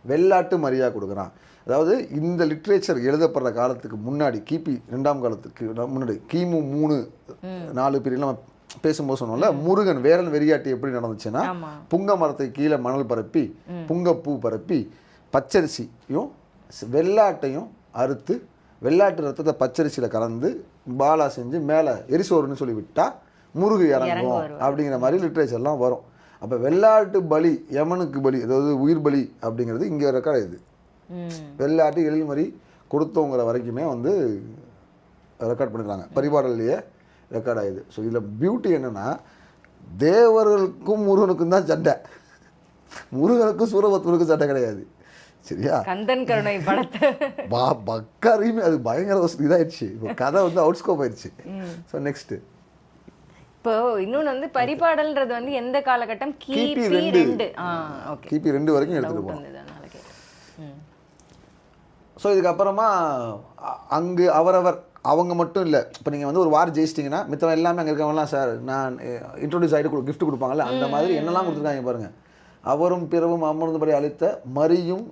வெள்ளாட்டு மரியா கொடுக்குறான். அதாவது இந்த லிட்ரேச்சர் எழுதப்படுற காலத்துக்கு முன்னாடி கிபி 2ஆம் காலத்துக்கு முன்னாடி கிமு 3-4 பீரியட் நம்ம பேசும்போது சொன்னோம்ல, முருகன் வேரல் வெறியாட்டு எப்படி நடந்துச்சுன்னா, புங்க மரத்தை கீழே மணல் பரப்பி புங்கப்பூ பரப்பி பச்சரிசியும் வெள்ளாட்டையும் அறுத்து வெள்ளாட்டு ரத்தத்தை பச்சரிசியில் கலந்து பாலா செஞ்சு மேலே எரிசோறுன்னு சொல்லி விட்டா முருகு இறங்கும் அப்படிங்கிற மாதிரி லிட்ரேச்சர்லாம் வரும். அப்போ வெள்ளாட்டு பலி யமனுக்கு பலி, அதாவது உயிர் பலி அப்படிங்கிறது இங்கே ரெக்கார்ட் ஆகுது. வெள்ளாட்டு எழில் மாதிரி கொடுத்தோங்கிற வரைக்குமே வந்து ரெக்கார்ட் பண்ணிக்கிறாங்க, பரிபாடல்லையே ரெக்கார்ட் ஆகுது. ஸோ இதில் பியூட்டி என்னென்னா, தேவர்களுக்கும் முருகனுக்கும் தான் சண்டை, முருகனுக்கும் சூரபத்மனுக்கும் சண்டை கிடையாது. சரியா? கந்தன் கருணை படத்தை பக்காரையுமே அது பயங்கர இதாகிடுச்சு. இப்போ கதை வந்து அவுட் ஸ்கோப் ஆயிடுச்சு. ஸோ நெக்ஸ்ட்டு இப்போ இன்னொன்று வந்து பரிபாடல்ன்றது வந்து எந்த காலகட்டம்? கிபி 2 வரைக்கும் எடுத்துகிட்டு போகணும். ஸோ இதுக்கப்புறமா அங்கு அவரவர் அவங்க மட்டும் இல்லை, இப்போ நீங்கள் வந்து ஒரு வார் ஜெயிச்சிட்டிங்கன்னா மித்தவன் எல்லாமே அங்கே இருக்கவங்கலாம் சார் நான் இன்ட்ரோடியூஸ் ஆகிட்டு கிஃப்ட் கொடுப்பாங்கல்ல, அந்த மாதிரி என்னெல்லாம் கொடுத்துருக்காங்க பாருங்கள். அவரும் பிறவும் அமர்ந்தபடி அளித்த மரியும்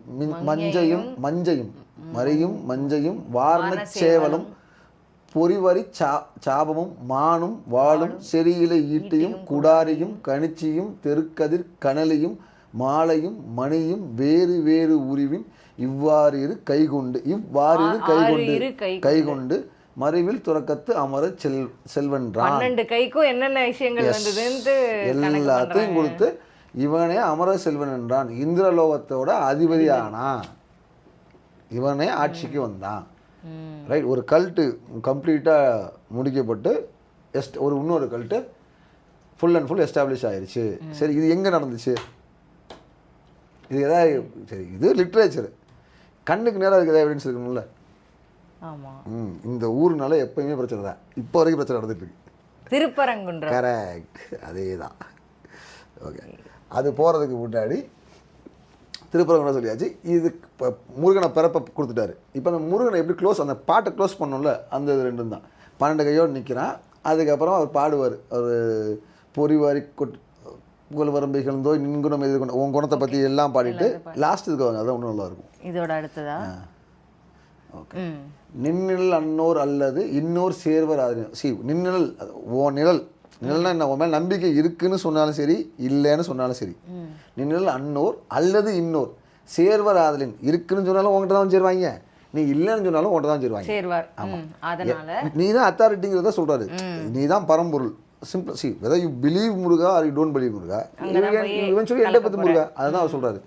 மஞ்சையும் வார்ண சேவலும் பொறிவரி சாபமும் மானும் வாளும் செரியிலை ஈட்டியும் குடாரியும் கணிச்சியும் தெருக்கதிர் கனலியும் மாலையும் மணியும் வேறு வேறு உருவின் இவ்வாறு கைகொண்டு மறைவில் துறக்கத்து அமர செல்வன்றான். 12 கைக்கும் என்னென்ன விஷயங்கள் வந்ததுன்னு எல்லாத்தையும் கொடுத்து இவனே அமர செல்வன் என்றான். இந்திரலோகத்தோட அதிபதியானா, இவனே ஆட்சிக்கு வந்தான். ரைட். ஒரு கல்ட்டு கம்ப்ளீட்டாக முடிக்கப்பட்டு இன்னொரு cult full and full establish ஆயிடுச்சு. சரி, இது எங்கே நடந்துச்சு? இது எதாவது சரி, இது லிட்ரேச்சர், கண்ணுக்கு நேரம் அதுக்கு எதாவது எவிடன்ஸ் இருக்கணும்ல. இந்த ஊருனால எப்பயுமே பிரச்சனை தான், இப்போ வரைக்கும் பிரச்சனை நடந்துட்டு இருக்கு. திருப்பரங்குன்றம். கரெக்ட், அதே தான். ஓகே, அது போகிறதுக்கு முன்னாடி திருப்பரங்குன்றம் சொல்லியாச்சு. இது இப்போ முருகனை பிறப்பை கொடுத்துட்டாரு. இப்போ அந்த முருகனை எப்படி அந்த பாட்டை க்ளோஸ் பண்ணோம்ல, அந்த இது ரெண்டும் தான். 12 கையோடு நிற்கிறான். அதுக்கப்புறம் அவர் பாடுவார், அவர் பொறிவாரி புகழ் வரம்பைகள் தோய் நின்குணம் எதிர்கொண்டு உன் குணத்தை பற்றி எல்லாம் பாடிட்டு லாஸ்ட் இதுக்கு வாங்க, அதான் ஒன்றும் நல்லாயிருக்கும். இதோட அடுத்ததா ஓகே, நின்னிழல் அன்னோர் அல்லது இன்னோர் சேர்வர் நின்னிழல் ஓ நிழல்னா என்ன? உன் மேலே நம்பிக்கை இருக்குன்னு சொன்னாலும் சரி, இல்லைன்னு சொன்னாலும் சரி. நின்னிழல் அன்னோர் அல்லது இன்னோர் சேர்வர் ஆதலின், இருக்குன்னு சொன்னாலும் உங்கள்கிட்ட தான் சேருவாங்க, நீ இல்லைன்னு சொன்னாலும் உங்கள்கிட்ட தான் சேருவாங்க. அதனால நீ தான் அத்தாரிட்டிங்கிறத சொல்கிறாரு. நீ தான் பரம்பொருள். Simple. whether you believe Muruga or you don't believe Muruga, eventually எண்டை பற்றி முருகா, அதுதான் அவர் சொல்கிறாரு.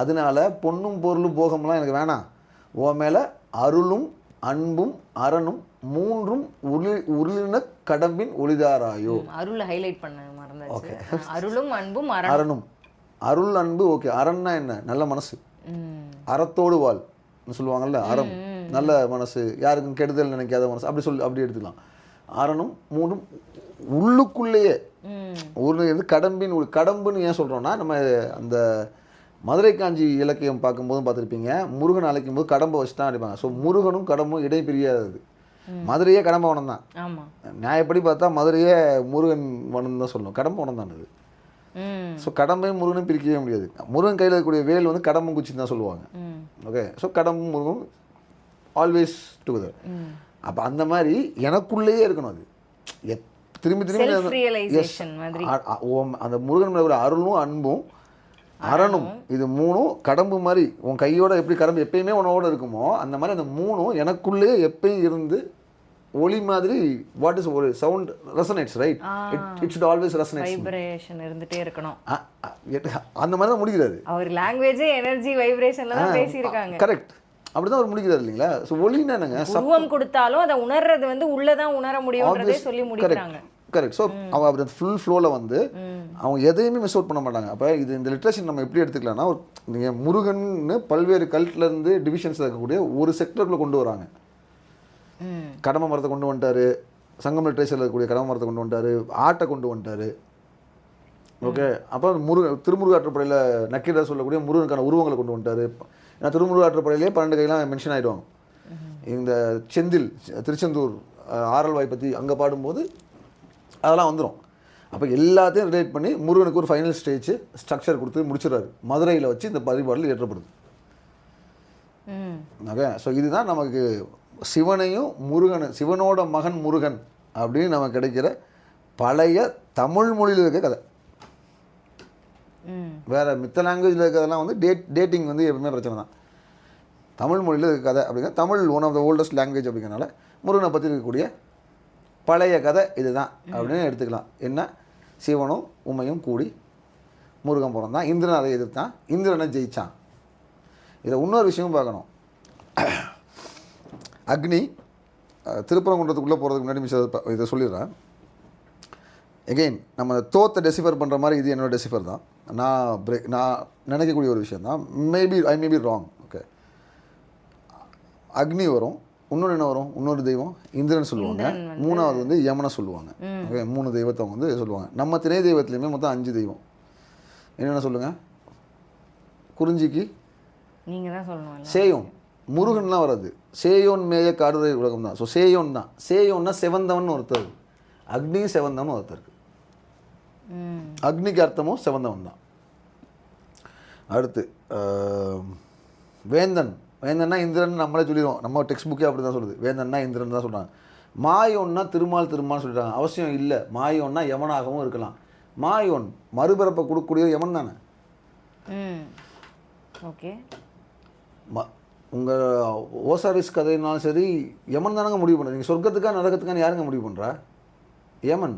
அதனால பொண்ணும் பொருளும் போகம்லாம் எனக்கு வேணாம், உன் மேலே அருளும் அன்பும் அரணும் மூன்றும் உருளின கடம்பின் ஒளிதாராயோ. அருளை ஹைலைட் பண்ண மறந்தாச்சு. அருளும் அன்பும் அரணும். அருள் அன்பு ஓகே. அரண்னா என்ன? நல்ல மனசு, அறத்தோடு வாழ் சொல்லுவாங்கல்ல, அறம் நல்ல மனசு, யாருக்கும் கெடுதல் நினைக்காத மனசு, அப்படி எடுத்துக்கலாம். அரணும் மூணும் உள்ளுக்குள்ளேயே ஒரு இது கடம்பின் கடம்புன்னு ஏன் சொல்கிறோன்னா, நம்ம அந்த மதுரை காஞ்சி இலக்கியம் பார்க்கும்போதும் பார்த்துருப்பீங்க, முருகன் அழைக்கும் போது கடம்பை வச்சு தான் அடிப்பாங்க. ஸோ முருகனும் கடம்பும் இடை பிரியாதது. மதுரையே கடம்ப வனம் தான். நியாயப்படி பார்த்தா மதுரையே முருகன் வனம் தான் சொல்லணும், கடம்ப வனம் தான் அது. ஸோ கடம்பையும் முருகனும் பிரிக்கவே முடியாது. முருகன் கையில் இருக்கக்கூடிய வேல் வந்து கடம்பும் குச்சின்னு தான் சொல்லுவாங்க. ஓகே, ஸோ கடம்பும் முருகனும் ஆல்வேஸ் டுகெதர். அப்போ அந்த மாதிரி எனக்குள்ளேயே இருக்கணும். அது திரும்பி அந்த முருகன் மேலே ஒரு அருளும் அன்பும் அரணும், இது மூணும் கடம்பு மாதிரி உன் கையோட எப்படி கடம்பு எப்பயுமே உன்னோட இருக்குமோ அந்த மாதிரி அந்த மூணும் எனக்குள்ளேயே எப்பயும் இருந்து ஒளி மாதிரி வாட் இஸ் ஒரு sound resonates, right? It should always resonate, vibration இருந்துட்டே இருக்கணும். அந்த மாதிரி தான் முடிக்கிறாரு அவர். லாங்குவேஜே எனர்ஜி வைப்ரேஷன்ல தான் பேசியிருக்காங்க. கரெக்ட், அப்படிதான் அவர் முடிக்கிறாரு இல்லைங்களா? ஸோ ஒளின்னா என்னங்க? உருவம் கொடுத்தாலும் அதை உணர்றது வந்து உள்ளதான் உணர முடியும்ன்றதே சொல்லி முடிக்கிறாங்க. கரெக்ட். ஸோ அவங்க அப்படி ஃபுல் ஃப்ளோவில் வந்து அவங்க எதையுமே மிஸ் அவுட் பண்ண மாட்டாங்க. அப்போ இது இந்த லிட்ரேச்சர் நம்ம எப்படி எடுத்துக்கலாம்னா, நீங்கள் முருகன்னு பல்வேறு கல்ட்லேருந்து டிவிஷன்ஸ் இருக்கக்கூடிய ஒரு செக்டருக்குள்ளே கொண்டு வராங்க. கடம்ப மரத்தை கொண்டு வந்துட்டாரு, சங்கம் லிட்ரேச்சரில் இருக்கக்கூடிய கடம்ப மரத்தை கொண்டு வந்துட்டாரு, ஆட்டை கொண்டு வந்துட்டாரு. ஓகே, அப்புறம் திருமுருகாற்றுப்படையில் நக்கீரர் சொல்லக்கூடிய முருகனுக்கான உருவங்களை கொண்டு வந்துட்டாரு. ஏன்னா திருமுருகாற்றுப்படையிலே 12 கையெல்லாம் மென்ஷன் ஆகிடுவாங்க. இந்த செந்தில் திருச்செந்தூர் ஆரல்வாய் பற்றி அங்கே பாடும்போது அதெல்லாம் வந்துடும். அப்போ எல்லாத்தையும் ரிலேட் பண்ணி முருகனுக்கு ஒரு ஃபைனல் ஸ்டேஜ் ஸ்ட்ரக்சர் கொடுத்து முடிச்சிடறாரு. மதுரையில் வச்சு இந்த பரிபாடல் ஏற்றப்படுது. ஓகே, ஸோ இதுதான் நமக்கு சிவனையும் சிவனோட மகன் முருகன் அப்படின்னு நமக்கு கிடைக்கிற பழைய தமிழ் மொழியில் இருக்க கதை. வேறு மித்த லாங்குவேஜில் இருக்கிறதெல்லாம் வந்து டேட்டிங் வந்து எப்பவுமே பிரச்சனை தான். தமிழ் மொழியில் இருக்க கதை அப்படிங்கிற Tamil one of the oldest language அப்படிங்கிறனால முருகனை பற்றி இருக்கக்கூடிய பழைய கதை இதுதான் அப்படின்னு எடுத்துக்கலாம். என்ன, சிவனும் உமையும் கூடி முருகன் பிறந்தான், இந்திரன் அதை எதிர்த்தான், இந்திரனை ஜெயித்தான். இதில் இன்னொரு விஷயமும் பார்க்கணும். அக்னி திருப்பரங்குன்றத்துக்குள்ளே போகிறதுக்கு முன்னாடி இதை சொல்லிடுறேன். எகெயின் நம்ம தோத்தை டெசிஃபர் பண்ணுற மாதிரி இது என்னோட டெசிஃபர் தான். நான் நினைக்கக்கூடிய ஒரு விஷயம் தான். ஐ மே பி ராங். ஓகே, அக்னி வரும், இன்னொன்று என்ன வரும், இன்னொரு தெய்வம் இந்திரன் சொல்லுவாங்க, மூணாவது வந்து யமனை சொல்லுவாங்க. ஓகே, 3 தெய்வத்தை அவங்க வந்து சொல்லுவாங்க. நம்ம திணை தெய்வத்துலேயுமே மொத்தம் 5 தெய்வம். என்னென்ன சொல்லுங்கள்? குறிஞ்சிக்கு நீங்கள் தான் சொல்லணும். சேயோன், முருகன்லாம் வராது. சேயோன் மேய காடுரை உலகம் தான். ஸோ சேயோன் தான். சேயோன்னா செவந்தவன் ஒருத்தர், அக்னியும் செவந்தவன் ஒருத்தருக்கு. அக்னிக்கு அர்த்தமும் செவந்தவன் தான். அடுத்து வேந்தன். வேந்தன்னா இந்திரன் நம்மளே சொல்லிடுவோம். நம்ம டெக்ஸ்ட் புக்கே அப்படி தான் சொல்லுது. வேந்தன்னா இந்திரன் தான் சொல்கிறாங்க. மாயோன்னா திருமால் சொல்லிட்டாங்க. அவசியம் இல்லை. மாயோன்னா யமனாகவும் இருக்கலாம். மாயோன் மறுபிறப்பை கொடுக்கக்கூடிய யமன் தானே. ஓகே, உங்கள் ஓசாரிஸ் கதைனாலும் சரி யமன் தானங்க முடிவு பண்ணுறது. நீங்கள் சொர்க்கத்துக்கா நரகத்துக்கான்னு யாருங்க முடிவு பண்ணுறா? யமன்.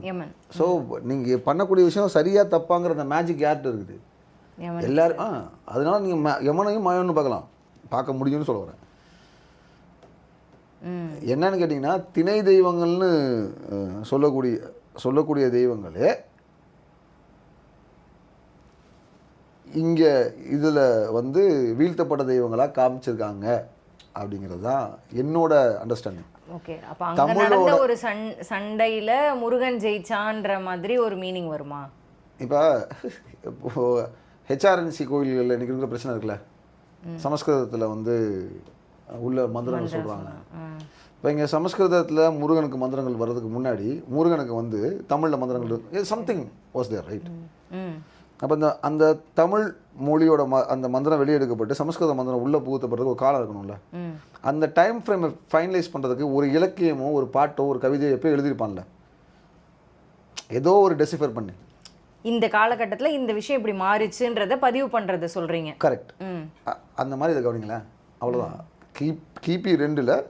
ஸோ நீங்கள் பண்ணக்கூடிய விஷயம் சரியாக தப்பாங்கிற அந்த மேஜிக் யார்கிட்ட இருக்குது? எல்லாரும். அதனால நீங்கள் யமனையும் மாயோன்னு பார்க்க முடியும்னு சொல்ல வரேன். என்னன்னு கேட்டிங்கன்னா, திணை தெய்வங்கள்னு சொல்லக்கூடிய தெய்வங்களே இங்கே இதில் வந்து வீழ்த்தப்பட்ட தெய்வங்களாக காமிச்சிருக்காங்க அப்படிங்கிறது தான் என்னோட அண்டர்ஸ்டாண்டிங். ஓகே, அப்ப அங்க நடந்த ஒரு சண்டையில முருகன் ஜெயிச்சான்ற மாதிரி ஒரு மீனிங் வருமா? இப்போ ஹெச்ஆர்என்சி கோயில்களில் இன்றைக்கி இருக்கிற பிரச்சனை இருக்குல்ல, சமஸ்கிருதத்தில் வந்து உள்ள மந்திரங்கள் சொல்கிறாங்க. இப்போ இங்கே சமஸ்கிருதத்தில் முருகனுக்கு மந்திரங்கள் வர்றதுக்கு முன்னாடி முருகனுக்கு வந்து தமிழில் மந்திரங்கள் சம்திங் வாஸ் தேர், ரைட்? அப்போ அந்த தமிழ் மொழியோட அந்த மந்திரம் வெளியெடுக்கப்பட்டு சமஸ்கிருத மந்திரம் உள்ளே புகுத்தப்படுறதுக்கு ஒரு காலம் இருக்கணும்ல. அந்த டைம் ஃப்ரேமை ஃபைனலைஸ் பண்ணுறதுக்கு ஒரு இலக்கியமோ ஒரு பாட்டோ ஒரு கவிதையோ எப்போ எழுதியிருப்பான்ல, ஏதோ ஒரு டெசிஃபர் பண்ணி இந்த காலகட்டத்தில் இந்த விஷயம் இப்படி மாறிச்சுன்றதை பதிவு பண்ணுறதை சொல்கிறீங்க. கரெக்ட். அந்த மாதிரி இதை கவனிங்களேன். அவ்வளோதான். கிபி 2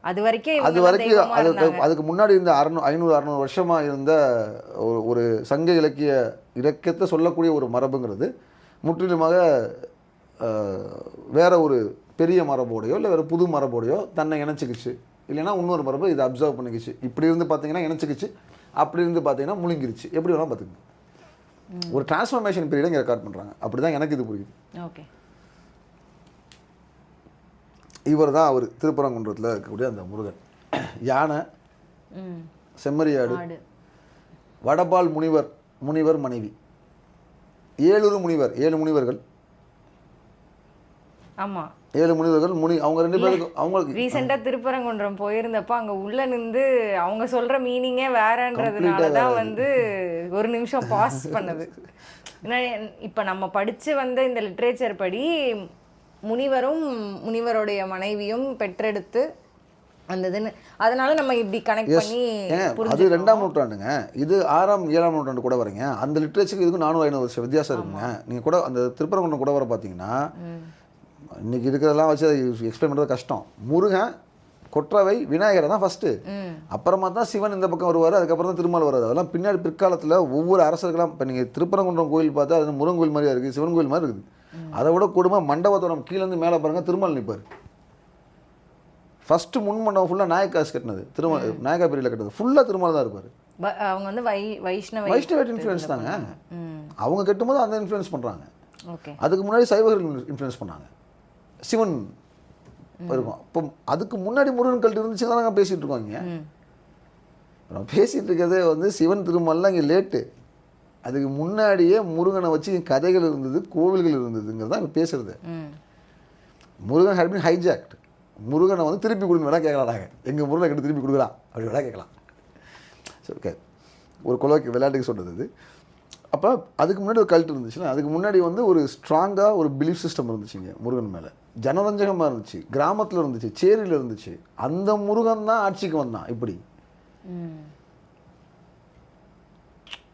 அது வரைக்கும் அதுக்கு முன்னாடி இருந்த 500-600 வருஷமாக இருந்த ஒரு சங்க இலக்கியத்தை சொல்லக்கூடிய ஒரு மரபுங்கிறது முற்றிலுமாக வேற ஒரு பெரிய மரபோடையோ இல்லை வேறு புது மரபோடையோ தன்னை இணைச்சிக்கிச்சு. இல்லைன்னா இன்னொரு மரபு இதை அப்சர்வ் பண்ணிக்கிச்சு. இப்படி இருந்து பார்த்தீங்கன்னா இணைச்சிக்கிச்சு, அப்படி இருந்து பார்த்தீங்கன்னா முழுங்கிருச்சு. எப்படி வேணால் பார்த்துக்குங்க. ஒரு டிரான்ஸ்ஃபர்மேஷன் பீரியடை இங்கே ரெக்கார்ட் பண்ணுறாங்க. அப்படி தான் எனக்கு இது புரியுது. ஓகே, இவர் தான் அவர் திருப்பரங்குன்றத்தில் இருக்கக்கூடிய அந்த முருகன். யானை, செம்மறியாடு, வடபால் முனிவர் மனைவி, 7 முனிவர்கள். ஆமாம், 7 முனிவர்கள். அவங்க 2 பேருக்கு அவங்களுக்கு ரீசெண்டாக திருப்பரங்குன்றம் போயிருந்தப்போ அங்கே உள்ள நின்று அவங்க சொல்கிற மீனிங்கே வேறன்றதுனால தான் வந்து ஒரு நிமிஷம் பாஸ் பண்ணது. ஏன்னா இப்போ நம்ம படித்து வந்த இந்த லிட்ரேச்சர் படி முனிவரும் முனிவருடைய மனைவியும் பெற்றெடுத்து வந்ததுன்னு, அதனால நம்ம இப்படி கனெக்ட் பண்ணி அது 2ஆம் நூற்றாண்டுங்க. இது 6ஆம் 7ஆம் நூற்றாண்டு கூட வரீங்க. அந்த லிட்ரேச்சருக்கு இதுக்கு 400-500 வருஷம் வித்தியாசம் இருக்குங்க. நீங்கள் கூட அந்த திருப்பரங்குன்றம் கூட வர பார்த்தீங்கன்னா இன்னைக்கு இருக்கிறதெல்லாம் வச்சு எக்ஸ்பிளைன் பண்ணுறது கஷ்டம். முருகன், கொற்றவை, விநாயகரை தான் ஃபஸ்ட்டு, அப்புறமா தான் சிவன் இந்த பக்கம் வருவார், அதுக்கப்புறம் தான் திருமால் வர்றாரு. அதெல்லாம் பின்னாடி பிற்காலத்தில் ஒவ்வொரு அரசர்களாம். இப்போ நீங்கள் திருப்பரங்குன்றம் கோயில் பார்த்தா அது முருகன் கோயில் மாதிரியா இருக்குது, சிவன் கோயில் மாதிரி இருக்குது. அதை விட கொடுமை மண்டபத்தோரம் கீழேருந்து மேலே பாருங்கள், திருமால் நிற்பார். ஃபஸ்ட்டு முன் மண்டபம் ஃபுல்லாக நாயக்காஸ் கட்டினது, நாயக்கா பீரியடில் கட்டினது ஃபுல்லாக திருமால் தான் இருப்பார். அவங்க வந்து வைஷ்ணவ இன்ஃப்ளூயன்ஸ் தாங்க. அவங்க கட்டும்போது அந்த இன்ஃப்ளூயன்ஸ் பண்ணுறாங்க. அதுக்கு முன்னாடி சைவர்கள் இன்ஃப்ளூயன்ஸ் பண்ணாங்க. சிவன் இருக்கும். இப்போ அதுக்கு முன்னாடி முருகன் கல்ட்டு இருந்துச்சுன்னா நாங்கள் பேசிகிட்டு இருக்கோம். இங்கே நம்ம பேசிகிட்டு இருக்கிறதே வந்து சிவன் திருமால்லாம் இங்கே லேட்டு. அதுக்கு முன்னாடியே முருகனை வச்சு கதைகள் இருந்தது, கோவில்கள் இருந்ததுங்கிறது தான் இப்போ பேசுறது. Murugan had been hijacked. முருகனை வந்து திருப்பி கொடுங்க வேணா கேட்கலாம். நாங்கள் எங்கள் முருகனை கிட்ட திருப்பி கொடுக்கலாம் அப்படி வேணா கேட்கலாம். சரி, ஓகே. ஒரு கொலோக்கி விளையாட்டுக்கு சொல்கிறது இது. அப்போ அதுக்கு முன்னாடி ஒரு கல்ட் இருந்துச்சுன்னா, அதுக்கு முன்னாடி வந்து ஒரு ஸ்ட்ராங்காக ஒரு பிலீஃப் சிஸ்டம் இருந்துச்சுங்க முருகன் மேலே. ஜனரஞ்சகமாக இருந்துச்சு, கிராமத்தில் இருந்துச்சு, சேரியில் இருந்துச்சு. அந்த முருகன் தான் ஆட்சிக்கு வந்தான் இப்படி.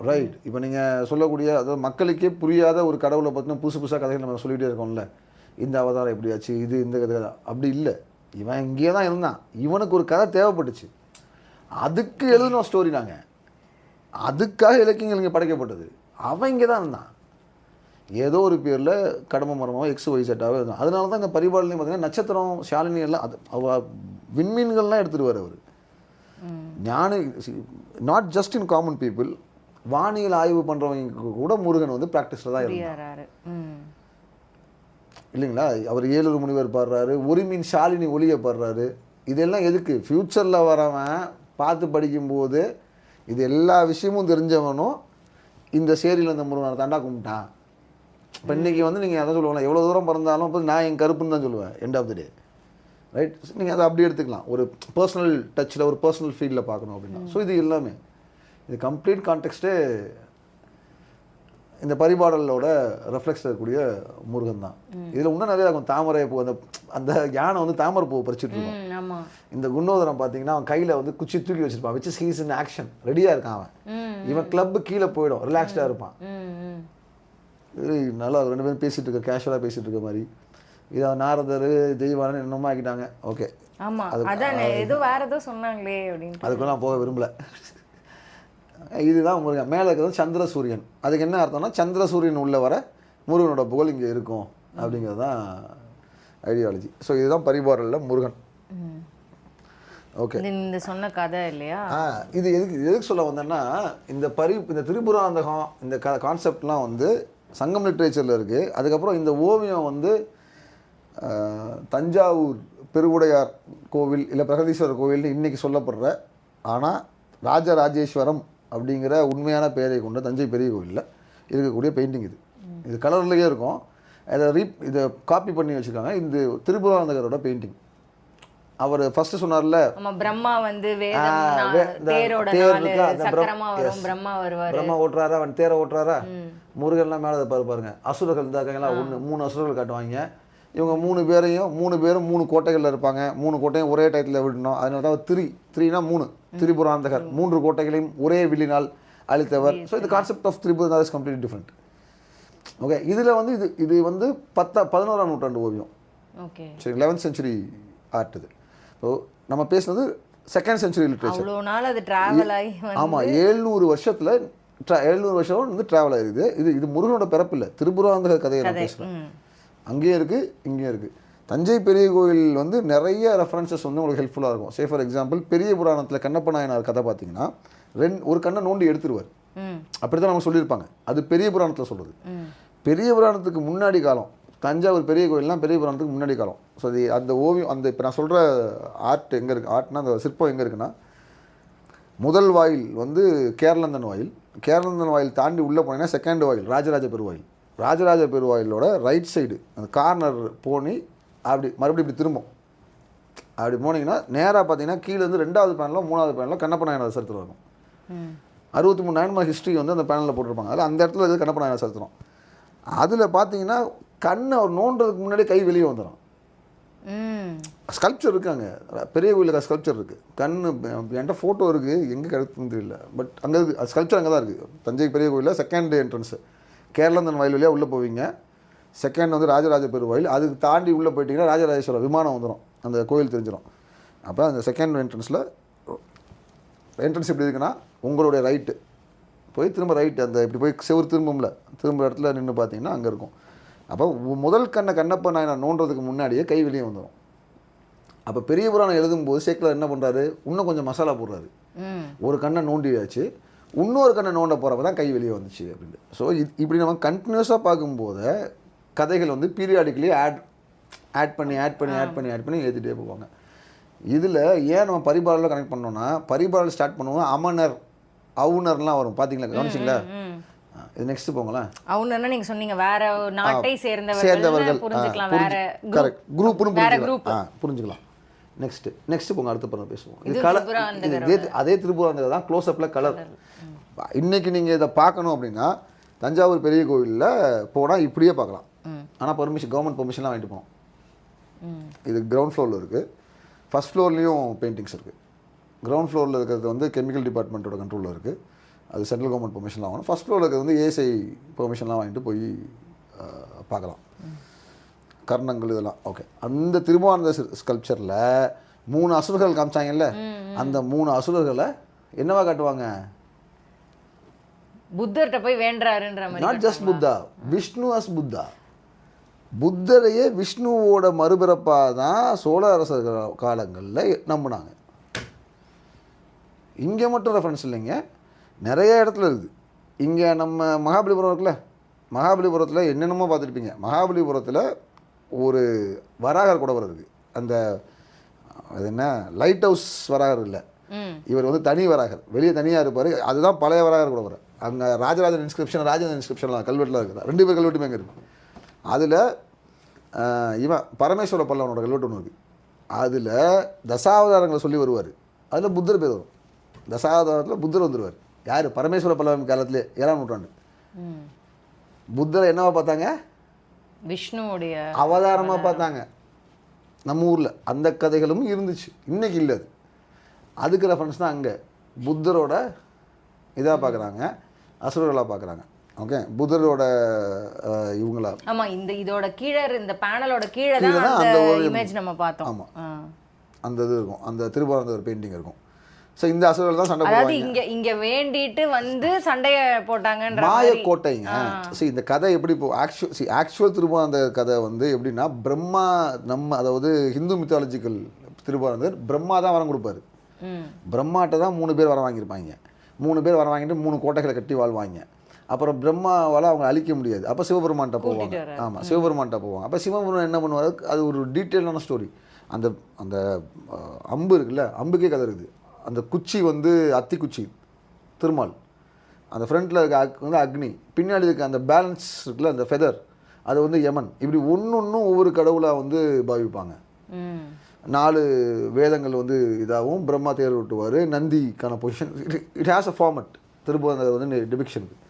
ரைட். இப்போ நீங்கள் சொல்லக்கூடிய அதாவது மக்களுக்கே புரியாத ஒரு கடவுளை பார்த்தீங்கன்னா புதுசு புதுசாக கதைகள் நம்ம சொல்லிகிட்டே இருக்கோம்ல. இந்த அவதாரம் எப்படியாச்சு, இது இந்த கதை அப்படி இல்லை. இவன் இங்கே தான் இருந்தான், இவனுக்கு ஒரு கதை தேவைப்பட்டுச்சு, அதுக்கு எழுதின ஸ்டோரி நாங்கள், அதுக்காக இலக்கியங்கள் இங்கே படைக்கப்பட்டது. அவன் இங்கே தான் இருந்தான், ஏதோ ஒரு பேரில் கடமை மரமாக XYZாகவே இருந்தான். அதனால தான் இந்த பரிபாலனையும் பார்த்தீங்கன்னா நட்சத்திரம் ஷாலினி எல்லாம் அது விண்மீன்கள்லாம் எடுத்துகிட்டு அவர் ஞானி. Not just in common people, வானியல் ஆய்வு பண்ணுறவங்க கூட முருகன் வந்து ப்ராக்டிஸில் தான் இருந்தார் இல்லைங்களா. அவர் 7 முனிவர் பாடுறாரு, ஒரு மீன் ஷாலினி ஒளியை பாடுறாரு. இதெல்லாம் எதுக்கு? ஃப்யூச்சரில் வரவன் பார்த்து படிக்கும்போது இது எல்லா விஷயமும் தெரிஞ்சவனும் இந்த சேரியில் இந்த முருகனை தாண்டா கும்பிட்டான். இப்போ இன்றைக்கி வந்து நீங்கள் அதை சொல்லுவாங்க, எவ்வளோ தூரம் பிறந்தாலும் இப்போ நான் என் கருப்புன்னு தான் சொல்லுவேன் end of the day. Right. நீங்கள் அதை அப்படி எடுத்துக்கலாம், ஒரு பர்சனல் டச்சில் ஒரு பர்சனல் ஃபீல்டில் பார்க்கணும் அப்படின்னா. ஸோ இது எல்லாமே இது கம்ப்ளீட் கான்டெக்ஸ்ட்டே இந்த பரிபாடலோட ரெஃப்ளெக்ஸ் இருக்கக்கூடிய முருகன் தான். இதில் இன்னும் நிறைய இருக்கும். தாமரை பூ, அந்த யானை வந்து தாமரை பூவை பறிச்சுட்டு இருக்கும். இந்த குண்டோதரம் பார்த்தீங்கன்னா அவன் கையில் வந்து குச்சி தூக்கி வச்சிருப்பான், which is he's in action, ரெடியாக இருக்கான் அவன். இவன் கிளப்பு கீழே போயிடும், ரிலாக்ஸ்டாக இருப்பான். நல்லா 2 பேரும் பேசிகிட்டு இருக்க, கேஷுவலாக பேசிகிட்டு இருக்க மாதிரி. இதை நாரதர் தெய்வானு என்னமோ ஆக்கிட்டாங்க. ஓகே, அதுக்குள்ள நான் போக விரும்பல. இதுதான் முருகன். மேலே இருக்கிறது சந்திர சூரியன். அதுக்கு என்ன அர்த்தம்னா சந்திர சூரியன் உள்ள வர முருகனோட புகழ் இங்கே இருக்கும் அப்படிங்கிறது தான் ஐடியாலஜி. ஸோ இதுதான் பரிபாடலில் முருகன். ஓகே, இந்த சொன்ன கதை இல்லையா? இது எதுக்கு சொல்ல வந்தேன்னா, இந்த திரிபுராந்தகம் இந்த கான்செப்ட்லாம் வந்து சங்கம் லிட்ரேச்சரில் இருக்குது. அதுக்கப்புறம் இந்த ஓவியம் வந்து தஞ்சாவூர் பெருவுடையார் கோவில் இல்லை பிரகதீஸ்வரர் கோவில்னு இன்றைக்கி சொல்லப்படுற, ஆனால் ராஜராஜேஸ்வரம் அப்படிங்கிற உண்மையான பெயரை கொண்ட தஞ்சை பெரிய கோவிலில் இருக்கக்கூடிய பெயிண்டிங் இது கலர்லேயே இருக்கும். இதை காப்பி பண்ணி வச்சுருக்காங்க. இந்த திரிபுராந்தகரோட பெயிண்டிங். அவர் ஃபர்ஸ்ட் சொன்னார்ல, பிரம்மா வந்து பிரம்மா ஓட்டுறாரா, அவன் தேரை ஓட்டுறாரா, முருகன்லாம் மேலே பாருங்க. அசுரர்கள் இருந்தாக்கெல்லாம் 3 அசுரர்கள் காட்டுவாங்க. இவங்க 3 பேரும் 3 கோட்டைகளில் இருப்பாங்க. 3 கோட்டையும் ஒரே டயத்தில் விடணும். அதனால தான் த்ரீனா 3 திரிபுராந்தகர், 3 கோட்டைகளையும் ஒரே வில்லினால் அழித்தவர். ஸோ இந்த concept of Tripurantakar is completely different. Okay, இதில் வந்து இது வந்து 11ஆம் நூற்றாண்டு ஓவியம். சரி, 11th century ஆர்ட் இது. ஸோ நம்ம பேசுனது 2nd century லிட்ரேச்சர். ஆமாம், 700 வருஷத்தில் 700 வருஷம் வந்து ட்ராவல் ஆகிருக்குது. இது முருகனோட பிறப்பு இல்லை, திரிபுராந்தகர் கதையை நான் பேசுகிறேன். அங்கேயும் இருக்குது, இங்கேயும் இருக்குது. தஞ்சை பெரிய கோவில் வந்து நிறைய ரெஃபரன்சஸ் வந்து உங்களுக்கு ஹெல்ப்ஃபுல்லாக இருக்கும். சே ஃபார் எக்ஸாம்பிள், பெரிய புராணத்தில் கண்ணப்ப நாயனார் கதை பார்த்தீங்கன்னா ஒரு கண்ணை நோண்டி எடுத்துருவார். அப்படி தான் நம்ம சொல்லியிருப்பாங்க. அது பெரிய புராணத்தில் சொல்கிறது. பெரிய புராணத்துக்கு முன்னாடி காலம் தஞ்சாவூர் பெரிய கோவில்லாம் பெரிய புராணத்துக்கு முன்னாடி காலம். ஸோ அது அந்த ஓவியம், அந்த இப்போ நான் சொல்கிற ஆர்ட் எங்கே இருக்குது, ஆர்ட்னா அந்த சிற்பம் எங்கே இருக்குன்னா, முதல் வாயில் வந்து கேரளந்தன் வாயில். கேரளந்தன் வாயில் தாண்டி உள்ளே போனீங்கன்னா 2nd வாயில் ராஜராஜ பெருவாயில். ராஜராஜ பெருவாயிலோட ரைட் சைடு அந்த கார்னர் போனி அப்படி மறுபடியும் இப்படி திரும்பும். அப்படி போனீங்கன்னா நேராக பார்த்தீங்கன்னா கீழே வந்து 2வது பேனலோ 3வது பேனலோ கண்ணப்ப நாயனார் சரித்திரம் இருக்கும். 63 நாயன்மார் ஹிஸ்ட்ரி வந்து அந்த பேனலில் போட்டிருப்பாங்க. அதில் அந்த இடத்துல இது கண்ணப்ப நாயனார் சரித்திரம். அதில் பார்த்தீங்கன்னா கண் அவர் நோண்டுறதுக்கு முன்னாடி கை வெளியே வந்துடும். ஸ்கல்ப்சர் இருக்காங்க, பெரிய கோயிலுக்கு ஸ்கல்ப்சர் இருக்குது. என்கிட்ட ஃபோட்டோ இருக்குது, எங்கே கிடைக்குன்னு தெரியல, பட் அங்கே இருக்குது. ஸ்கல்ப்சர் அங்கே தான் இருக்குது. தஞ்சை பெரிய கோயிலில் 2nd என்ட்ரன்ஸு கேரளந்தன் வாயில் வழியாக உள்ளே போவீங்க. 2nd வந்து ராஜராஜ பெருவாயில். அதுக்கு தாண்டி உள்ளே போயிட்டீங்கன்னா ராஜராஜேஸ்வரர் விமானம் வந்துடும், அந்த கோயில் தெரிஞ்சிடும். அப்போ அந்த 2nd என்ட்ரன்ஸில் என்ட்ரன்ஸ் எப்படி இருக்குன்னா, உங்களுடைய ரைட்டு போய் திரும்ப ரைட்டு அந்த இப்படி போய் செவ்வறு திரும்ப இடத்துல நின்று பார்த்தீங்கன்னா அங்கே இருக்கும். அப்போ முதல் கண்ணப்ப நாயனார் நோண்டுறதுக்கு முன்னாடியே கை வெளியே வந்துடும். அப்போ பெரிய புராணம் எழுதும்போது சேக்கிழார் என்ன பண்ணுறாரு, இன்னும் கொஞ்சம் மசாலா போடுறாரு. ஒரு கண்ணை நோண்டியாச்சு, இன்னொரு கண்ணை நோண்ட போகிறப்ப தான் கை வெளியே வந்துச்சு அப்படின்ட்டு. ஸோ இப்படி நம்ம கண்டினியூஸாக பார்க்கும்போது கதைகள் வந்து பீரியாடிக்கலி ஆட் பண்ணி ஏற்றிட்டே போவாங்க. இதில் ஏன் நம்ம பரிபாடலில் கனெக்ட் பண்ணோன்னா, பரிபாடல் ஸ்டார்ட் பண்ணுவோம் அமனர் அவுணர்லாம் வரும். பார்த்தீங்களா, கவனிச்சிங்களா? இது நெக்ஸ்ட் போங்களேன். அவுணர்னா நீங்கள் சொன்னீங்க வேற நாட்டை சேர்ந்தவர்கள் புரிஞ்சுக்கலாம், வேற கரெக்ட் குரூப்னு புரிஞ்சுக்கலாம். நெக்ஸ்ட் போங்க, அடுத்த படம் பேசுவோம். இது கலர், அதே திரிபுராந்தகர் தான். க்ளோஸ் அப்பில் கலர் இன்னைக்கு நீங்கள் இதை பார்க்கணும் அப்படின்னா தஞ்சாவூர் பெரிய கோவிலில் போனால் இப்படியே பார்க்கலாம். ஆனால் கவர்மெண்ட் பெர்மிஷன்லாம் வாங்கிட்டு போகணும். இது கிரவுண்ட் ஃப்ளோரில் இருக்குது. ஃபஸ்ட் ஃப்ளோர்லேயும் பெயிண்டிங்ஸ் இருக்குது. கிரவுண்ட் ஃப்ளோரில் இருக்கிறது வந்து கெமிக்கல் டிபார்ட்மெண்ட்டோட கண்ட்ரோலில் இருக்குது. அது சென்ட்ரல் கவர்மெண்ட் பெர்மிஷன்லாம் வாங்கணும். ஃபஸ்ட் ஃப்ளோரில் இருக்கிறது வந்து ஏஎஸ்ஐ பெர்மிஷன்லாம் வாங்கிட்டு போய் பார்க்கலாம். கர்ணங்கள் இதெல்லாம் ஓகே. அந்த திருமானந்த ஸ்கல்ப்சரில் 3 அசுரர்கள் காமிச்சாங்கல்ல, அந்த 3 அசுரர்களை என்னவா காட்டுவாங்க? புத்தர்கிட்ட போய் வேண்டாருன்ற மாதிரி. Not just Buddha, Vishnu as Buddha. புத்தரையே விஷ்ணுவோட மறுபிறப்பாக தான் சோழ அரசர்கள் காலங்களில் நம்பினாங்க. இங்கே மட்டும் ரெஃபரன்ஸ் இல்லைங்க, நிறைய இடத்துல இருக்குது. இங்கே நம்ம மகாபலிபுரம் இருக்குல்ல, மகாபலிபுரத்தில் என்னென்னமோ பார்த்துருப்பீங்க. மகாபலிபுரத்தில் ஒரு வராகர் குடவர் இருக்குது. அந்த அது என்ன லைட் ஹவுஸ் வராகர் இல்லை, இவர் வந்து தனி வராகர், வெளியே தனியாக இருப்பார். அதுதான் பழைய வராகர் குடவர். அங்கே ராஜராஜன் இன்ஸ்கிரிப்ஷன், ராஜேந்திரன் இன்ஸ்கிரிப்ஷன்லாம் கல்வெட்டில் இருக்குது. 2 பேர் கல்வெட்டுமே அங்கே இருக்குது. அதில் இவன் பரமேஸ்வர பல்லவனோட கல்வெட்டு ஒன்று இருக்குது. அதில் தசாவதாரங்களை சொல்லி வருவார். அதில் புத்தர் பேர் வரும். தசாவதாரத்தில் புத்தர் வந்துடுவார். யார்? பரமேஸ்வர பல்லவன் காலத்திலே 7ஆம் நூற்றாண்டு. புத்தரை என்னவா பார்த்தாங்க? விஷ்ணுவுடைய அவதாரமாக பார்த்தாங்க. நம்ம ஊரில் அந்த கதைகளும் இருந்துச்சு, இன்னைக்கு இல்லை. அதுக்கு ரெஃபரன்ஸ் தான் அங்கே புத்தரோட இதாக பார்க்குறாங்க, அசுரர்களாக பார்க்குறாங்க. ஓகே, புத்தரோட இவங்களா. ஆமாம், இதோட கீழே இந்த பேனலோட கீழே தான் அந்த இமேஜ் நம்ம பார்த்தோம். ஆமாம், அந்த இது இருக்கும், அந்த திருப்பானந்த ஒரு பெயிண்டிங் இருக்கும். ஸோ இந்த அசுரர்கள் தான் சண்டை போடுவாங்க. அதாவது இங்கே வேண்டிட்டு வந்து சண்டையை போட்டாங்கன்ற மாயக்கோட்டைங்க. சரி, இந்த கதை எப்படி இப்போ ஆக்சுவல் திருப்பானந்த கதை வந்து எப்படின்னா, பிரம்மா அதாவது ஹிந்து மித்தாலஜிக்கல் திருப்பானந்தர் பிரம்மா தான் வரம் கொடுப்பாரு. பிரம்மாட்ட தான் 3 பேர் வரம் வாங்கியிருப்பாங்க. 3 பேர் வரம் வாங்கிட்டு 3 கோட்டைகளை கட்டி வாழ்வாங்க. அப்புறம் பிரம்மாவால் அவங்க அழிக்க முடியாது. அப்போ சிவபெருமான்கிட்ட போவாங்க. ஆமாம், சிவபெருமான்கிட்ட போவாங்க. அப்போ சிவபெருமான் என்ன பண்ணுவார்? அது ஒரு டீட்டெயிலான ஸ்டோரி. அந்த அந்த அம்பு இருக்குல்ல, அம்புக்கே கதை இருக்குது. அந்த குச்சி வந்து அத்தி குச்சி திருமால், அந்த ஃப்ரண்ட்டில் இருக்க வந்து அக்னி, பின்னாடி இருக்க அந்த பேலன்ஸ் இருக்குல்ல அந்த ஃபெதர், அது வந்து யமன். இப்படி ஒன்றும் ஒவ்வொரு கடவுளாக வந்து பாவிப்பாங்க. 4 வேதங்கள் வந்து இதாகவும் பிரம்மா தேர் விட்டுவார். நந்திக்கான position, it has a format. திரும்ப அந்த வந்து டிபிக்ஷனுக்கு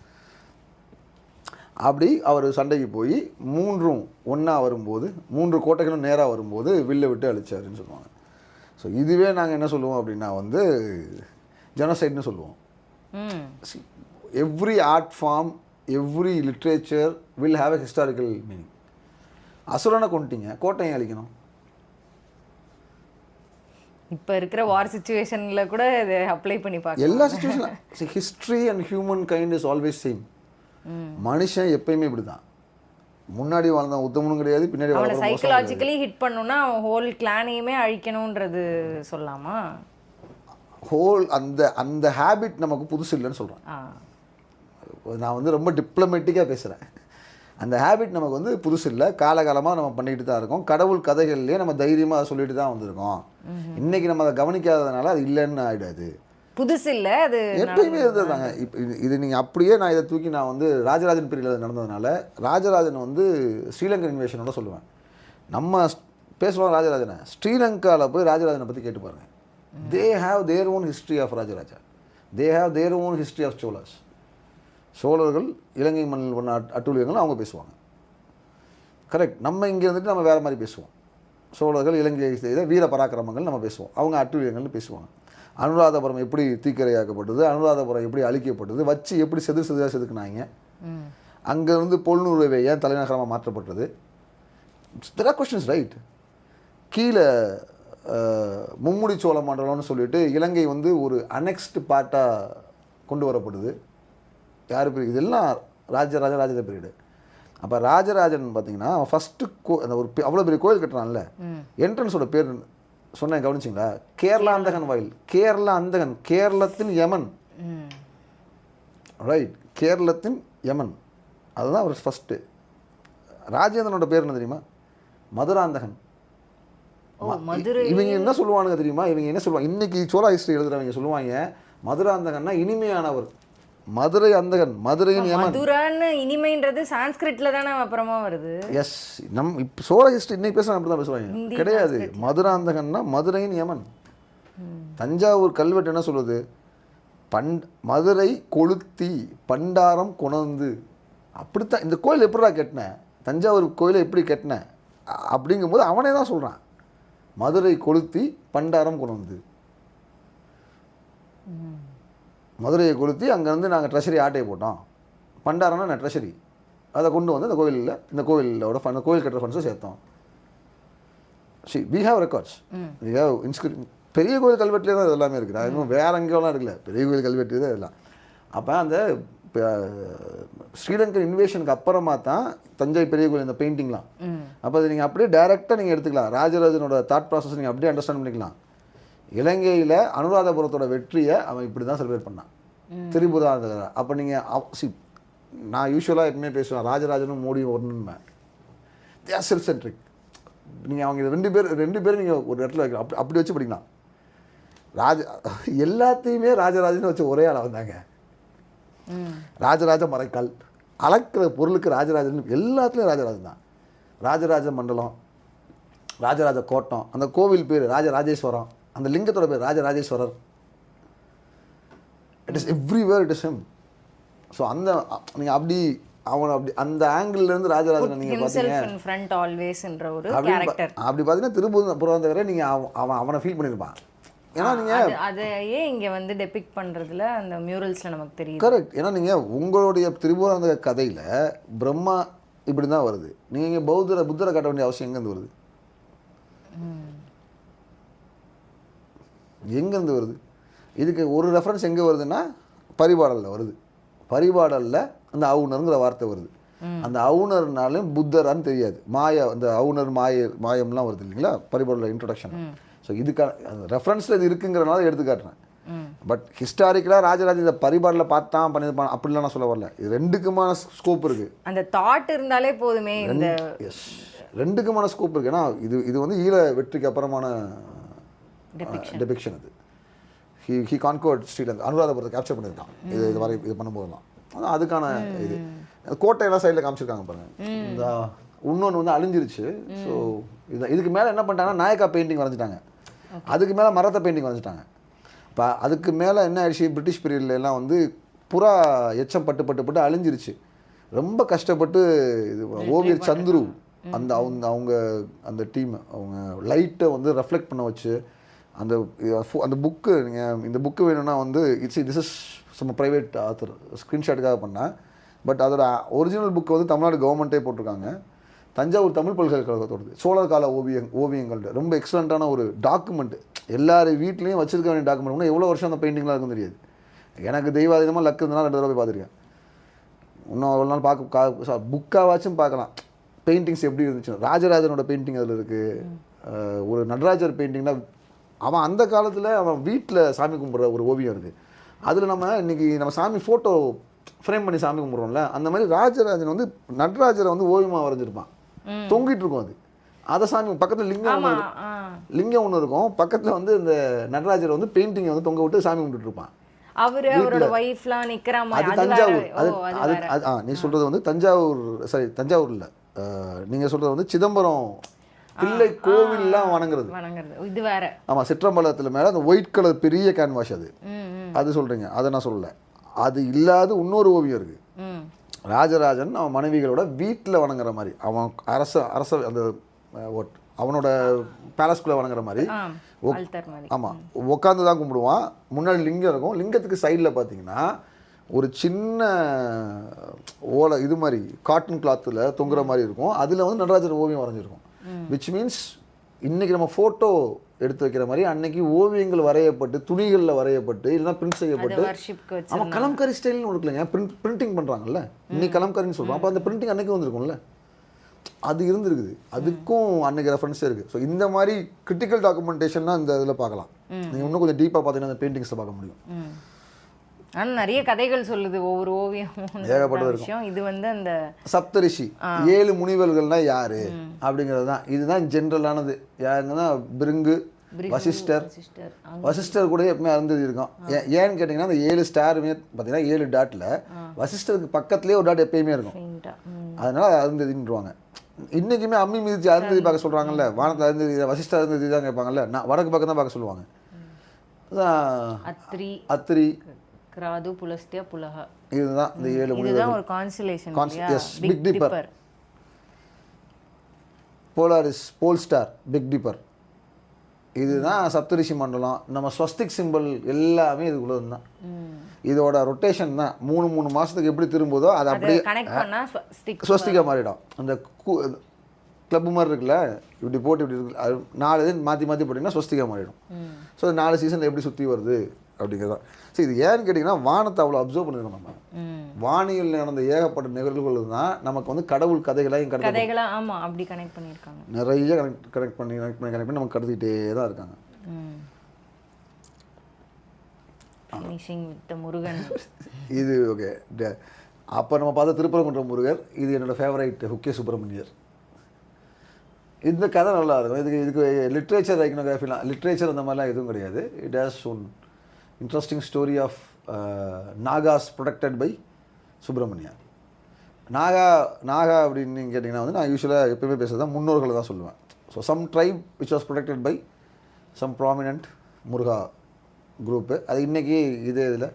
அப்படி அவர் சண்டைக்கு போய் 3ம் ஒன்றா வரும்போது, 3 கோட்டைகளும் நேராக வரும்போது வில்லை விட்டு அழிச்சாருன்னு சொல்லுவாங்க. ஸோ இதுவே நாங்கள் என்ன சொல்லுவோம் அப்படின்னா வந்து ஜெனோசைட்னு சொல்லுவோம். Every art form, every literature will have a historical meaning. அசுரனை கொண்டுட்டீங்க, கோட்டையை அழிக்கணும். இப்போ இருக்கிற வார் சிச்சுவேஷனில் கூட இதை அப்ளை பண்ணி பார்க்கலாம். எல்லா சிச்சுவேஷனில் history and human kind is always same. மனுஷன் எப்பயுமே இப்படி தான். முன்னாடி வாழ்ந்தான் உத்தமனும் கிடையாது, பின்னாடி அவனை சைக்கலாஜிக்கலி ஹிட் பண்ணணும்னா அவன் ஹோல் கிளானையுமே அழிக்கணுன்றது சொல்லலாமா? ஹோல் அந்த ஹேபிட் நமக்கு புதுசு இல்லைன்னு சொல்கிறேன். நான் வந்து ரொம்ப டிப்ளமேட்டிக்காக பேசுகிறேன். அந்த ஹேபிட் நமக்கு வந்து புதுசு இல்லை, காலகாலமாக நம்ம பண்ணிக்கிட்டு தான் இருக்கோம். கடவுள் கதைகள்லேயே நம்ம தைரியமாக சொல்லிட்டு தான் வந்திருக்கோம். இன்றைக்கி நம்ம அதை கவனிக்காததுனால அது இல்லைன்னு ஆகிடாது. புதுசு இல்லை, அது எப்பயுமே இருந்ததாங்க. இப்போ இது நீங்கள் அப்படியே நான் இதை தூக்கி நான் வந்து ராஜராஜன் பீரியடில் நடந்ததுனால ராஜராஜன் வந்து ஸ்ரீலங்கன் இன்வேஷனோட சொல்லுவேன். நம்ம பேசுவோம் ராஜராஜனை, ஸ்ரீலங்காவில் போய் ராஜராஜனை பற்றி கேட்டு பாருங்கள். They have their own history of Rajaraja, they have their own history of சோழர்ஸ். சோழர்கள் இலங்கை மண்ணில் பண்ண அட்டூழியங்கள் அவங்க பேசுவாங்க. கரெக்ட். நம்ம இங்கே வந்துட்டு நம்ம வேறு மாதிரி பேசுவோம். சோழர்கள் இலங்கை செய்த வீர பராக்கிரமங்கள் நம்ம பேசுவோம், அவங்க அட்டூழியங்கள்னு பேசுவாங்க. அனுராதபுரம் எப்படி தீக்கிரையாக்கப்பட்டது, அனுராதபுரம் எப்படி அழிக்கப்பட்டது, வச்சு எப்படி செதுக்காக செதுக்குனாங்க, அங்கேருந்து பொல்நூறுவை ஏன் தலைநகரமாக மாற்றப்பட்டது. There are questions, right. கீழே மும்முடி சோழ மண்டலம்னு சொல்லிட்டு இலங்கை வந்து ஒரு அனெக்ஸ்டு பார்ட்டாக கொண்டு வரப்படுது. யார் பீரியட்? இதெல்லாம் ராஜராஜ பீரியடு. அப்போ ராஜராஜன் பார்த்தீங்கன்னா அவன் ஃபஸ்ட்டு அந்த ஒரு அவ்வளோ பெரிய கோயில் கட்டுறான்ல, என்ட்ரன்ஸோட பேர் சொன்னேன், கவனிச்சிங்களா? கேரளா அந்தகன் வாயில். கேரளா அந்தகன், கேரளத்தின் யமன். ரைட், கேரளத்தின் யமன், அதுதான் அவர் ஃபஸ்ட்டு. ராஜேந்திரனோட பேர் என்ன தெரியுமா? மதுராந்தகன். இவங்க என்ன சொல்லுவானுங்க தெரியுமா? இவங்க என்ன சொல்லுவாங்க, இன்னைக்கு சோழா ஹிஸ்ட்ரி எழுதுறவங்க சொல்லுவாங்க, மதுராந்தகன்னா இனிமையானவர். மதுரை அந்தகன், மதுரையின் யமன். மதுரான்னு இனிமைன்றது சான்ஸ்கிரிட்ல தானே அப்புறமா வருது. எஸ், இப்போ சோழ ஹிஸ்ட்ரி இன்னைக்கு பேசுகிறாங்க, அப்படி தான் பேசுவாங்க. கிடையாது, மதுராந்தகன்னா மதுரையின் யமன். தஞ்சாவூர் கல்வெட்டு என்ன சொல்லுது? மதுரை கொளுத்தி பண்டாரம் கொணர்ந்து. அப்படித்தான் இந்த கோயில் எப்படிடா கட்டினேன், தஞ்சாவூர் கோயிலை எப்படி கட்டினேன் அப்படிங்கும்போது அவனே தான் சொல்கிறான், மதுரை கொளுத்தி பண்டாரம் கொணர்ந்து. மதுரையை கொளுத்தி அங்கேருந்து நாங்கள் ட்ரெஷரி ஆட்டையை போட்டோம், பண்டாரம்னா நான் ட்ரெஷரி, அதை கொண்டு வந்து இந்த கோயிலோட ஃபண்ட், கோயில் கட்டுற ஃபண்ட்ஸை சேர்த்தோம். we have records, we have பெரிய கோயில் கல்வெட்டுலேயே தான் இது எல்லாமே இருக்குது. நான் இன்னும் வேற எங்கேயோலாம் இருக்குல்ல, பெரிய கோயில் கல்வெட்டு தான் இதெல்லாம். அப்போ அந்த ஸ்ரீலங்கன் இன்வேஷனுக்கு அப்புறமா தான் தஞ்சை பெரிய கோயில் இந்த பெயிண்டிங்லாம். அப்போ அது நீங்கள் அப்படியே டைரெக்டாக நீங்கள் எடுத்துக்கலாம், ராஜராஜனோட தாட் ப்ராசஸ் நீங்கள் அப்படியே அண்டர்ஸ்டாண்ட் பண்ணிக்கலாம். இலங்கையில் அனுராதபுரத்தோட வெற்றியை அவன் இப்படி தான் செலிப்ரேட் பண்ணான், திரிபுராந்தகர். அப்போ நீங்கள் நான் யூஸ்வலாக எப்பவுமே பேசுவேன், ராஜராஜனும் மோடியும் ஒன்றுமே தே ஆர் செல்ஃப் சென்ட்ரிக். நீங்கள் அவங்க ரெண்டு பேரும் நீங்கள் ஒரு இடத்துல வைக்கலாம், அப்படி வச்சு படிக்கலாம். எல்லாத்தையுமே ராஜராஜன் வச்ச ஒரே ஆளை வந்தாங்க. ராஜராஜ மறைக்கால் அளக்கிற பொருளுக்கு ராஜராஜன், எல்லாத்துலேயும் ராஜராஜன் தான். ராஜராஜ மண்டலம், ராஜராஜ கோட்டம், அந்த கோவில் பேர் ராஜராஜேஸ்வரம், அந்த லிங்கத்தோட பேர் Rajarajeswarar. It is everywhere, it is him. So அந்த நீங்கள் அப்படி அவன் அப்படி அந்த ஆங்கிள்லேருந்து ராஜராஜனை நீங்கள் பார்த்தீங்கன்னா அப்படி பார்த்தீங்கன்னா திருபுராந்தகரை நீங்கள் அவனை ஃபீல் பண்ணியிருப்பான். ஏன்னா நீங்கள் அதையே இங்கே வந்து டெபிக்ட் பண்ணுறதுல அந்த மியூரல்ஸில் நமக்கு தெரியும். கரெக்ட். ஏன்னா நீங்கள் உங்களுடைய திரிபுராந்தக கதையில் பிரம்மா இப்படி தான் வருது, நீங்கள் இங்கே புத்தரை காட்ட வேண்டிய அவசியம் எங்கேருந்து வருது? எங்கேருந்து வருது? இதுக்கு ஒரு ரெஃபரன்ஸ் எங்கே வருதுன்னா பரிபாடலில் வருது. பரிபாடலில் அந்த அவுணருங்கிற வார்த்தை வருது. அந்த அவுணர்னாலும் புத்தரான்னு தெரியாது, அந்த அவுணர் மாயம்லாம் வருது இல்லைங்களா பரிபாடலில் இன்ட்ரொடக்ஷன். ஸோ இதுக்கான ரெஃபரன்ஸில் இது இருக்குங்கிறனால எடுத்துக்காட்டுறேன். பட் ஹிஸ்டாரிக்கலாக ராஜராஜன் இந்த பரிபாடலில் பார்த்தான் பண்ணியிருப்பான் அப்படிலாம் நான் சொல்ல வரல. இது ரெண்டுக்குமான ஸ்கோப் இருக்குது. அந்த தாட் இருந்தாலே போதுமே. எஸ், ரெண்டுக்குமான ஸ்கோப் இருக்குது. ஏன்னா இது வந்து ஈழ வெற்றிக்கு அப்புறமான டெபிக்ஷன். அது ஹி கான்கோர்ட் ஸ்ரீலங்கா, அனுராதபுரத்தை கேப்சர் பண்ணியிருக்கான். இது வரை இது பண்ணும்போதுலாம் அதுக்கான இது கோட்டையெல்லாம் சைடில் காமிச்சிருக்காங்க பாருங்க. இந்த இன்னொன்று வந்து அழிஞ்சிருச்சு. ஸோ இதுக்கு மேலே என்ன பண்ணிட்டாங்கன்னா நாயக்கா பெயிண்டிங் வரைஞ்சிட்டாங்க, அதுக்கு மேலே மரத்தை பெயிண்டிங் வரைஞ்சிட்டாங்க. இப்போ அதுக்கு மேலே என்ன ஆயிடுச்சு, பிரிட்டிஷ் பீரியட்லாம் வந்து புறா எச்சம் பட்டு அழிஞ்சிருச்சு. ரொம்ப கஷ்டப்பட்டு இது ஓவியர் சந்துரு அவங்க அந்த டீம் அவங்க லைட்டை வந்து ரெஃப்ளெக்ட் பண்ண வச்சு அந்த புக்கு, நீங்கள் இந்த புக்கு வேணும்னா வந்து this is some private author ஸ்க்ரீன்ஷாட்டுக்காக பண்ணேன். பட் அதோட ஒரிஜினல் புக்கு வந்து தமிழ்நாடு கவர்மெண்ட்டே போட்டிருக்காங்க. தஞ்சாவூர் தமிழ் பல்கலைக்கழகத்தோடது சோழர் கால ஓவியங்கள் ரொம்ப எக்ஸலண்ட்டான ஒரு டாக்குமெண்ட்டு. எல்லார் வீட்லேயும் வச்சிருக்க வேண்டிய டாக்குமெண்ட். எவ்வளோ வருஷம் அந்த பெயிண்டிங்லாம் இருக்குன்னு தெரியாது எனக்கு. தெய்வாதீனமாக லக்கு இருந்ததுனா 2 தடவை போய் பார்த்துருக்கேன். இன்னும் அவ்வளோ நாள் புக்காவாச்சும் பார்க்கலாம் பெயிண்டிங்ஸ் எப்படி இருந்துச்சு. ராஜராஜனோட பெயிண்டிங் அதில் இருக்குது. ஒரு நடராஜர் பெயிண்டிங்னா அவன் அந்த காலத்தில் அவன் வீட்டில் சாமி கும்பிட்ற ஒரு ஓவியம் இருக்குது. அதில் நம்ம இன்றைக்கி நம்ம சாமி ஃபோட்டோ ஃப்ரேம் பண்ணி சாமி கும்பிட்றோம்ல, அந்த மாதிரி ராஜராஜன் வந்து நடராஜரை வந்து ஓவியமாக வரைஞ்சிருப்பான், தொங்கிட்டு இருக்கும். அதை சாமி பக்கத்தில் லிங்கம் ஒன்று இருக்கும், பக்கத்தில் வந்து இந்த நடராஜரை வந்து பெயிண்டிங்கை வந்து தொங்க விட்டு சாமி கும்பிட்டு இருப்பான். அது தஞ்சாவூர். அது நீ சொல்கிறது வந்து தஞ்சாவூர் இல்லை, நீங்கள் சொல்கிறது வந்து சிதம்பரம் பிள்ளை கோவில்லாம் வணங்குறது இது வேற. ஆமாம், சிற்றம்பலத்தில் மேலே அந்த ஒயிட் கலர் பெரிய கேன்வாஷ் அது சொல்கிறீங்க, அதை நான் சொல்லலை. அது இல்லாத இன்னொரு ஓவியம் இருக்குது. ராஜராஜன் அவன் மனைவிகளோட வீட்டில் வணங்குற மாதிரி, அவன் அரச அந்த அவனோட பேலஸ்குள்ளே வணங்குற மாதிரி. ஆமாம், உட்காந்து தான் கும்பிடுவான். முன்னாடி லிங்கம் இருக்கும், லிங்கத்துக்கு சைடில் பார்த்தீங்கன்னா ஒரு சின்ன ஓலை இது மாதிரி காட்டன் கிளாத்தில் தொங்குற மாதிரி இருக்கும். அதில் வந்து நடராஜர் ஓவியம் வரைஞ்சிருக்கும். விச் மீன்ஸ் இன்றைக்கி நம்ம ஃபோட்டோ எடுத்து வைக்கிற மாதிரி அன்னைக்கு ஓவியங்கள் வரையப்பட்டு துணிகளில் வரையப்பட்டு இல்லைன்னா பிரிண்ட் செய்யப்பட்டு. ஆமாம், கலம்காரி ஸ்டைல்னு ஒன்று இல்லைங்க, பிரிண்டிங் பண்ணுறாங்கல்ல இன்னைக்கு கலம்காரின்னு சொல்கிறோம். அப்போ அந்த பிரிண்டிங் அன்றைக்கி வந்துருக்கும்ல, அது இருந்துருக்குது. அதுக்கும் அன்றைக்கி ரெஃபரன்ஸே இருக்குது. ஸோ இந்த மாதிரி கிரிட்டிக்கல் டாக்குமெண்டேஷன்லாம் இந்த இதில் பார்க்கலாம். நீங்கள் இன்னும் கொஞ்சம் டீப்பாக பார்த்தீங்கன்னா அந்த பெயிண்டிங்ஸில் பார்க்க முடியும். ஆனால் நிறைய கதைகள் சொல்லுது ஒவ்வொரு ஓவியம், ஏகப்பட்ட விஷயம். இது வந்து அந்த சப்தரிஷி 7 முனிவர்கள்னா யாரு அப்படிங்கிறது தான். இதுதான் ஜென்ரலானது. யாருங்கன்னா பிருங்கு, வசிஷ்டர் கூட எப்பவுமே அருந்ததி இருக்கும். ஏன்னு கேட்டிங்கன்னா அந்த 7 ஸ்டாருமே பார்த்தீங்கன்னா 7 டாட்டில் வசிஷ்டருக்கு பக்கத்துலேயே ஒரு டாட் எப்பயுமே இருக்கும். அதனால அருந்ததின்றுவாங்க. இன்றைக்குமே அம்மி மிதிச்சு அருந்ததி பார்க்க சொல்கிறாங்கல்ல, வானத்தில் அருந்ததி வசிஷ்டர் அருந்ததி தான் கேட்பாங்கல்ல, வடக்கு பக்கம் தான் பார்க்க சொல்லுவாங்க. அத்திரி கிராது புலஸ்தியா புலஹ. இதுதான் இந்த 7 இதுதான் முனிவர்கள். ஒரு கான்ஸ்டலேஷன் இல்லையா? Yes, Big Dipper. போலாரிஸ் போல் ஸ்டார், பிக் டிப்பர். இதுதான் சப்தரிஷி மண்டலம். நம்ம ஸ்வஸ்திக் சிம்பிள் எல்லாமே இதுக்குள்ள தான். இதோட ரொட்டேஷன் தான் 3 மாசத்துக்கு எப்படி திரும்புதோ அது அப்படியே கனெக்ட் பண்ணா ஸ்வஸ்திகா மாறிடும். அந்த கிளப் மாதிரி இருக்குல்ல, இப்படி போட்டு இப்படி இருக்கு, 4 இது மாற்றி மாற்றி போட்டிங்கன்னா ஸ்வஸ்திகா மாறிடும். ஸோ 4 சீசனில் எப்படி சுற்றி வருது அப்படிங்கிறதான். ஸோ இது ஏன்னு கேட்டிங்கன்னா வானத்தை அவ்வளோ அப்சர்வ் பண்ணிருக்கோம் நம்ம. வானியல் நடந்த ஏகப்பட்ட நிகழ்வுகள் தான் நமக்கு வந்து கடவுள் கதைகளாக கதைகளா ஆமாம் அப்படி கனெக்ட் பண்ணியிருக்காங்க. நிறைய கனெக்ட் பண்ணி நமக்கு கடத்திக்கிட்டே தான் இருக்காங்க. Finishing with Murugan. இது ஓகே. அப்போ நம்ம பார்த்த திருப்பரங்குன்றம் முருகர், இது என்னோட ஃபேவரைட் ஹுக்கே சுப்பிரமணியர். இந்த கதை நல்லா இருக்கும். இதுக்கு லிட்ரேச்சர் ஐக்கனோகிராஃபிலாம் லிட்ரேச்சர் அந்த மாதிரிலாம் எதுவும் கிடையாது. It has one interesting story of Nagas protected by Subramanya. Naga அப்படின்னு கேட்டிங்கன்னா வந்து நான் யூஸ்வலாக எப்பயுமே பேசுகிறது தான் முன்னோர்களை தான் சொல்லுவேன். So some tribe which was protected by some prominent Muruga group. அது இன்றைக்கி இதே இதில்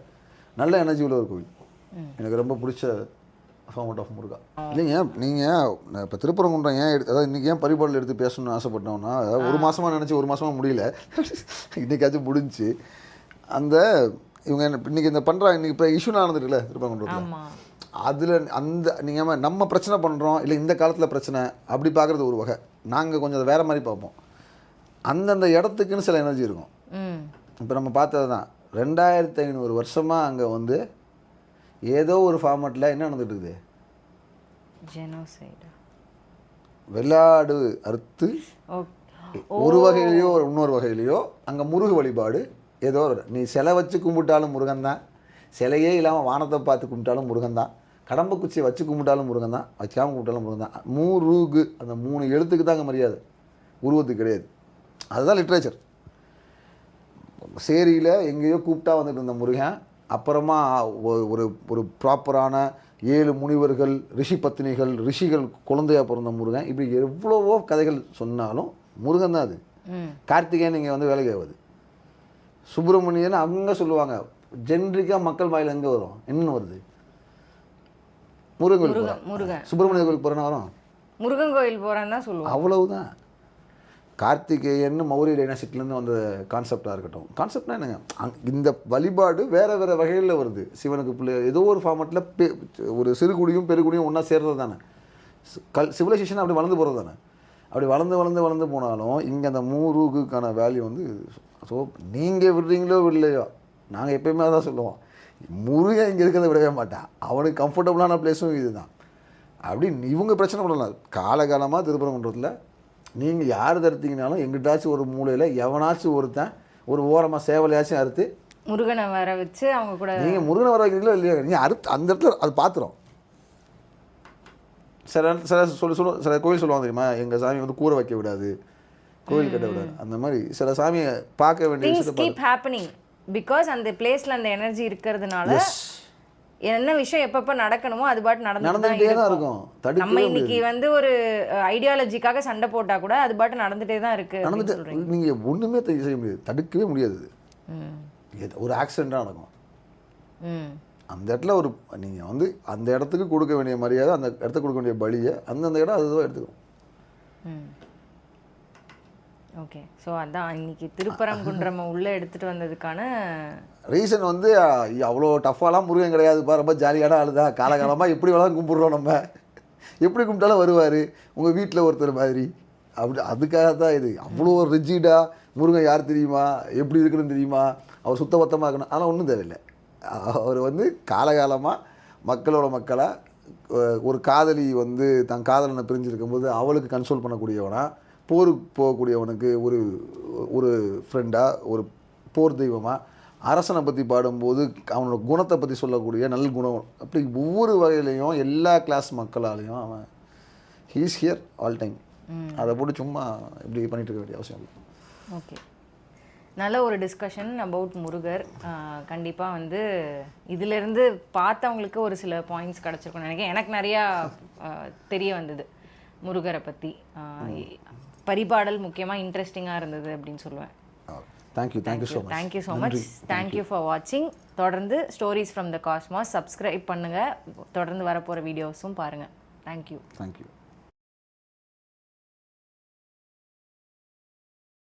நல்ல எனர்ஜி உள்ள ஒரு கோவில். எனக்கு ரொம்ப பிடிச்ச ஃபார்மட் ஆஃப் முருகா. இல்லைங்க, நீங்கள் இப்போ திருப்பரங்குன்றம் ஏன் அதாவது இன்றைக்கி ஏன் பரிபாடல் எடுத்து பேசணும்னு ஆசைப்பட்டோம்னா, அதாவது ஒரு மாதமாக நினச்சி ஒரு மாதமாக முடியல, இன்றைக்காச்சும் முடிஞ்சு. அந்த இவங்க இன்றைக்கி இந்த பண்ணுறாங்க, இன்றைக்கி இப்போ இஷ்யூ நடந்துருக்குல்ல திருப்பரங்குன்றத்தில், அதில் அந்த நீங்கள் நம்ம பிரச்சனை பண்ணுறோம் இல்லை இந்த காலத்தில் பிரச்சனை அப்படி பார்க்குறது ஒரு வகை. நாங்கள் கொஞ்சம் அதை வேறு மாதிரி பார்ப்போம். அந்தந்த இடத்துக்குன்னு சில எனர்ஜி இருக்கும். இப்போ நம்ம பார்த்தது தான் 2500 வருஷமாக அங்கே வந்து ஏதோ ஒரு ஃபார்மேட்டில் என்ன நடந்துட்டு இருக்குது, ஜெனோசைட், வெள்ளாடு அறுத்து ஒரு வகையிலையோ இன்னொரு வகையிலையோ அங்கே முருக வழிபாடு ஏதோ நீ சிலை வச்சு கும்பிட்டாலும் முருகன் தான், சிலையே இல்லாமல் வானத்தை பார்த்து கும்பிட்டாலும் முருகன் தான், கடம்பை குச்சியை வச்சு கும்பிட்டாலும் முருகன் தான், வைக்காமல் கும்பிட்டாலும் முருகன் தான். முருகு அந்த 3 எழுத்துக்கு தான் அங்கே மரியாதை, உருவத்துக்கு கிடையாது. அதுதான் லிட்ரேச்சர். சேரியில் எங்கேயோ கூப்பிட்டா வந்துட்டு இருந்த முருகன், அப்புறமா ஒரு ஒரு ப்ராப்பரான 7 முனிவர்கள், ரிஷி பத்தினிகள், ரிஷிகள் குழந்தையாக பிறந்த முருகன், இப்படி எவ்வளவோ கதைகள் சொன்னாலும் முருகன் தான் அது. கார்த்திகேயன் இங்கே வந்து வேலைக்கு ஆகுது, சுப்பிரமணியன் அங்கே சொல்லுவாங்க. ஜென்ரிக்காக மக்கள் வாயில் எங்கே வரும், என்னென்னு வருது, முருகன் கோயிலுக்கு போகிறேன், சுப்பிரமணிய கோயிலுக்கு போகிறேன்னா வரும், முருகன் கோயில் போகிறேன்னு தான் சொல்லுவோம். அவ்வளவுதான். கார்த்திகேயன் மௌரிய டைனாசிட்டிலேருந்து வந்த கான்செப்டாக இருக்கட்டும். கான்செப்ட்னா என்னங்க, இந்த வழிபாடு வேறு வேறு வகையில் வருது. சிவனுக்கு பிள்ளை ஏதோ ஒரு ஃபார்மேட்டில் ஒரு சிறுகுடியும் பெருகுடியும் ஒன்றா சேர்றது தானே. சிவிலைசேஷன் அப்படி வளர்ந்து போகிறது தானே. அப்படி வளர்ந்து போனாலும் இங்கே அந்த முருகுக்கான வேல்யூ வந்து, ஸோ நீங்கள் விடுறீங்களோ விடலையோ நாங்கள் எப்பயுமே தான் சொல்லுவோம், முருகன் இங்கே இருக்கிறத விடவே மாட்டான், அவனுக்கு கம்ஃபர்டபுளான பிளேஸும் இது தான். அப்படி இவங்க பிரச்சனை பண்ணலாம். காலகாலமாக திருப்பரங்குன்றத்தில் நீங்கள் யார் தடுத்தீங்கனாலும் எங்கிட்டாச்சும் ஒரு மூலையில் எவனாச்சும் ஒருத்தன் ஒரு ஓரமாக சேவலையாச்சும் அறுத்து முருகனை வர வச்சு அவங்க கூட, நீங்கள் முருகனை வர வைக்கிறீங்களோ இல்லையா, நீங்கள் அறுத்து அந்த இடத்துல அது பார்த்துரும். சில கோயில் சொல்லுவாங்க தெரியுமா, எங்கள் சாமி வந்து கூரை வைக்க விடாது, கோயில் கட்ட விடாது, அந்த மாதிரி சில சாமியை பார்க்க வேண்டிய விஷயம் பிகாஸ் அந்த பிளேஸ்ல அந்த எனர்ஜி இருக்கிறதுனால என்ன விஷயம் எப்பப்ப நடக்கணுமோ அது பாட்டு நடந்துட்டே தான் இருக்கும். நம்ம இன்னைக்கு வந்து ஒரு ஐடியாலஜிக்காக சண்டை போட்டா கூட அது பாட்டு நடந்துட்டே தான் இருக்கு. நீங்க ஒண்ணுமே செய்ய முடியாது, தடுக்கவே முடியாது. ஒரு ஆக்சிடென்ட்டாக நடக்கும். அந்த இடத்துல ஒரு நீங்கள் வந்து அந்த இடத்துக்கு கொடுக்க வேண்டிய மரியாதை, அந்த இடத்துக்கு கொடுக்க வேண்டிய பலியை அந்தந்த இடம் அதுதான் எடுத்துக்கணும். ஓகே, ஸோ அதான் இன்னைக்கு திருப்பரங்குன்றம் உள்ளே எடுத்துகிட்டு வந்ததுக்கான ரீசன் வந்து அவ்வளோ டஃப்பாலாம் முருகன் கிடையாதுப்பா, ரொம்ப ஜாலியான ஆளுதா, காலகாலமாக எப்படி வேணாலும் கும்பிட்றோம், நம்ம எப்படி கும்பிட்டாலும் வருவார் உங்கள் வீட்டில் ஒருத்தர் மாதிரி, அப்படி அதுக்காக தான் இது. அவ்வளோ ரிஜிடாக முருகன் யார் தெரியுமா, எப்படி இருக்குன்னு தெரியுமா, அவர் சுத்தபத்தமாக இருக்கணும், அதெல்லாம் ஒன்றும் தேவையில்லை. அவர் வந்து காலகாலமாக மக்களோட மக்களாக ஒரு காதலி வந்து தன் காதலனை பிரிஞ்சிருக்கும்போது அவளுக்கு கன்சோல் பண்ணக்கூடியவனா, போருக்கு போகக்கூடியவனுக்கு ஒரு ஒரு ஃப்ரெண்டாக, ஒரு போர் தெய்வமாக, அரசனை பற்றி பாடும்போது அவனோட குணத்தை பற்றி சொல்லக்கூடிய நல் குணம், அப்படி ஒவ்வொரு வகையிலையும் எல்லா கிளாஸ் மக்களாலையும் அவன் ஹீஸ் ஹியர் ஆல் டைம். அதை போட்டு சும்மா இப்படி பண்ணிட்டு இருக்க வேண்டிய அவசியம் இல்லை. ஓகே, நல்ல ஒரு டிஸ்கஷன் அபவுட் முருகர். கண்டிப்பாக வந்து இதிலேருந்து பார்த்தவங்களுக்கு ஒரு சில பாயிண்ட்ஸ் கிடச்சிருக்குன்னு நினைக்கிறேன். எனக்கு நிறையா தெரிய வந்தது முருகரை பற்றி. பரிபாடல் முக்கியமாக இன்ட்ரெஸ்டிங்காக இருந்தது அப்படின்னு சொல்லுவேன். Thank you so much. Thank you so much. Thank you for வாட்சிங். தொடர்ந்து stories from the cosmos subscribe பண்ணுங்கள். தொடர்ந்து வரப்போகிற வீடியோஸும் பாருங்கள். தேங்க்யூ.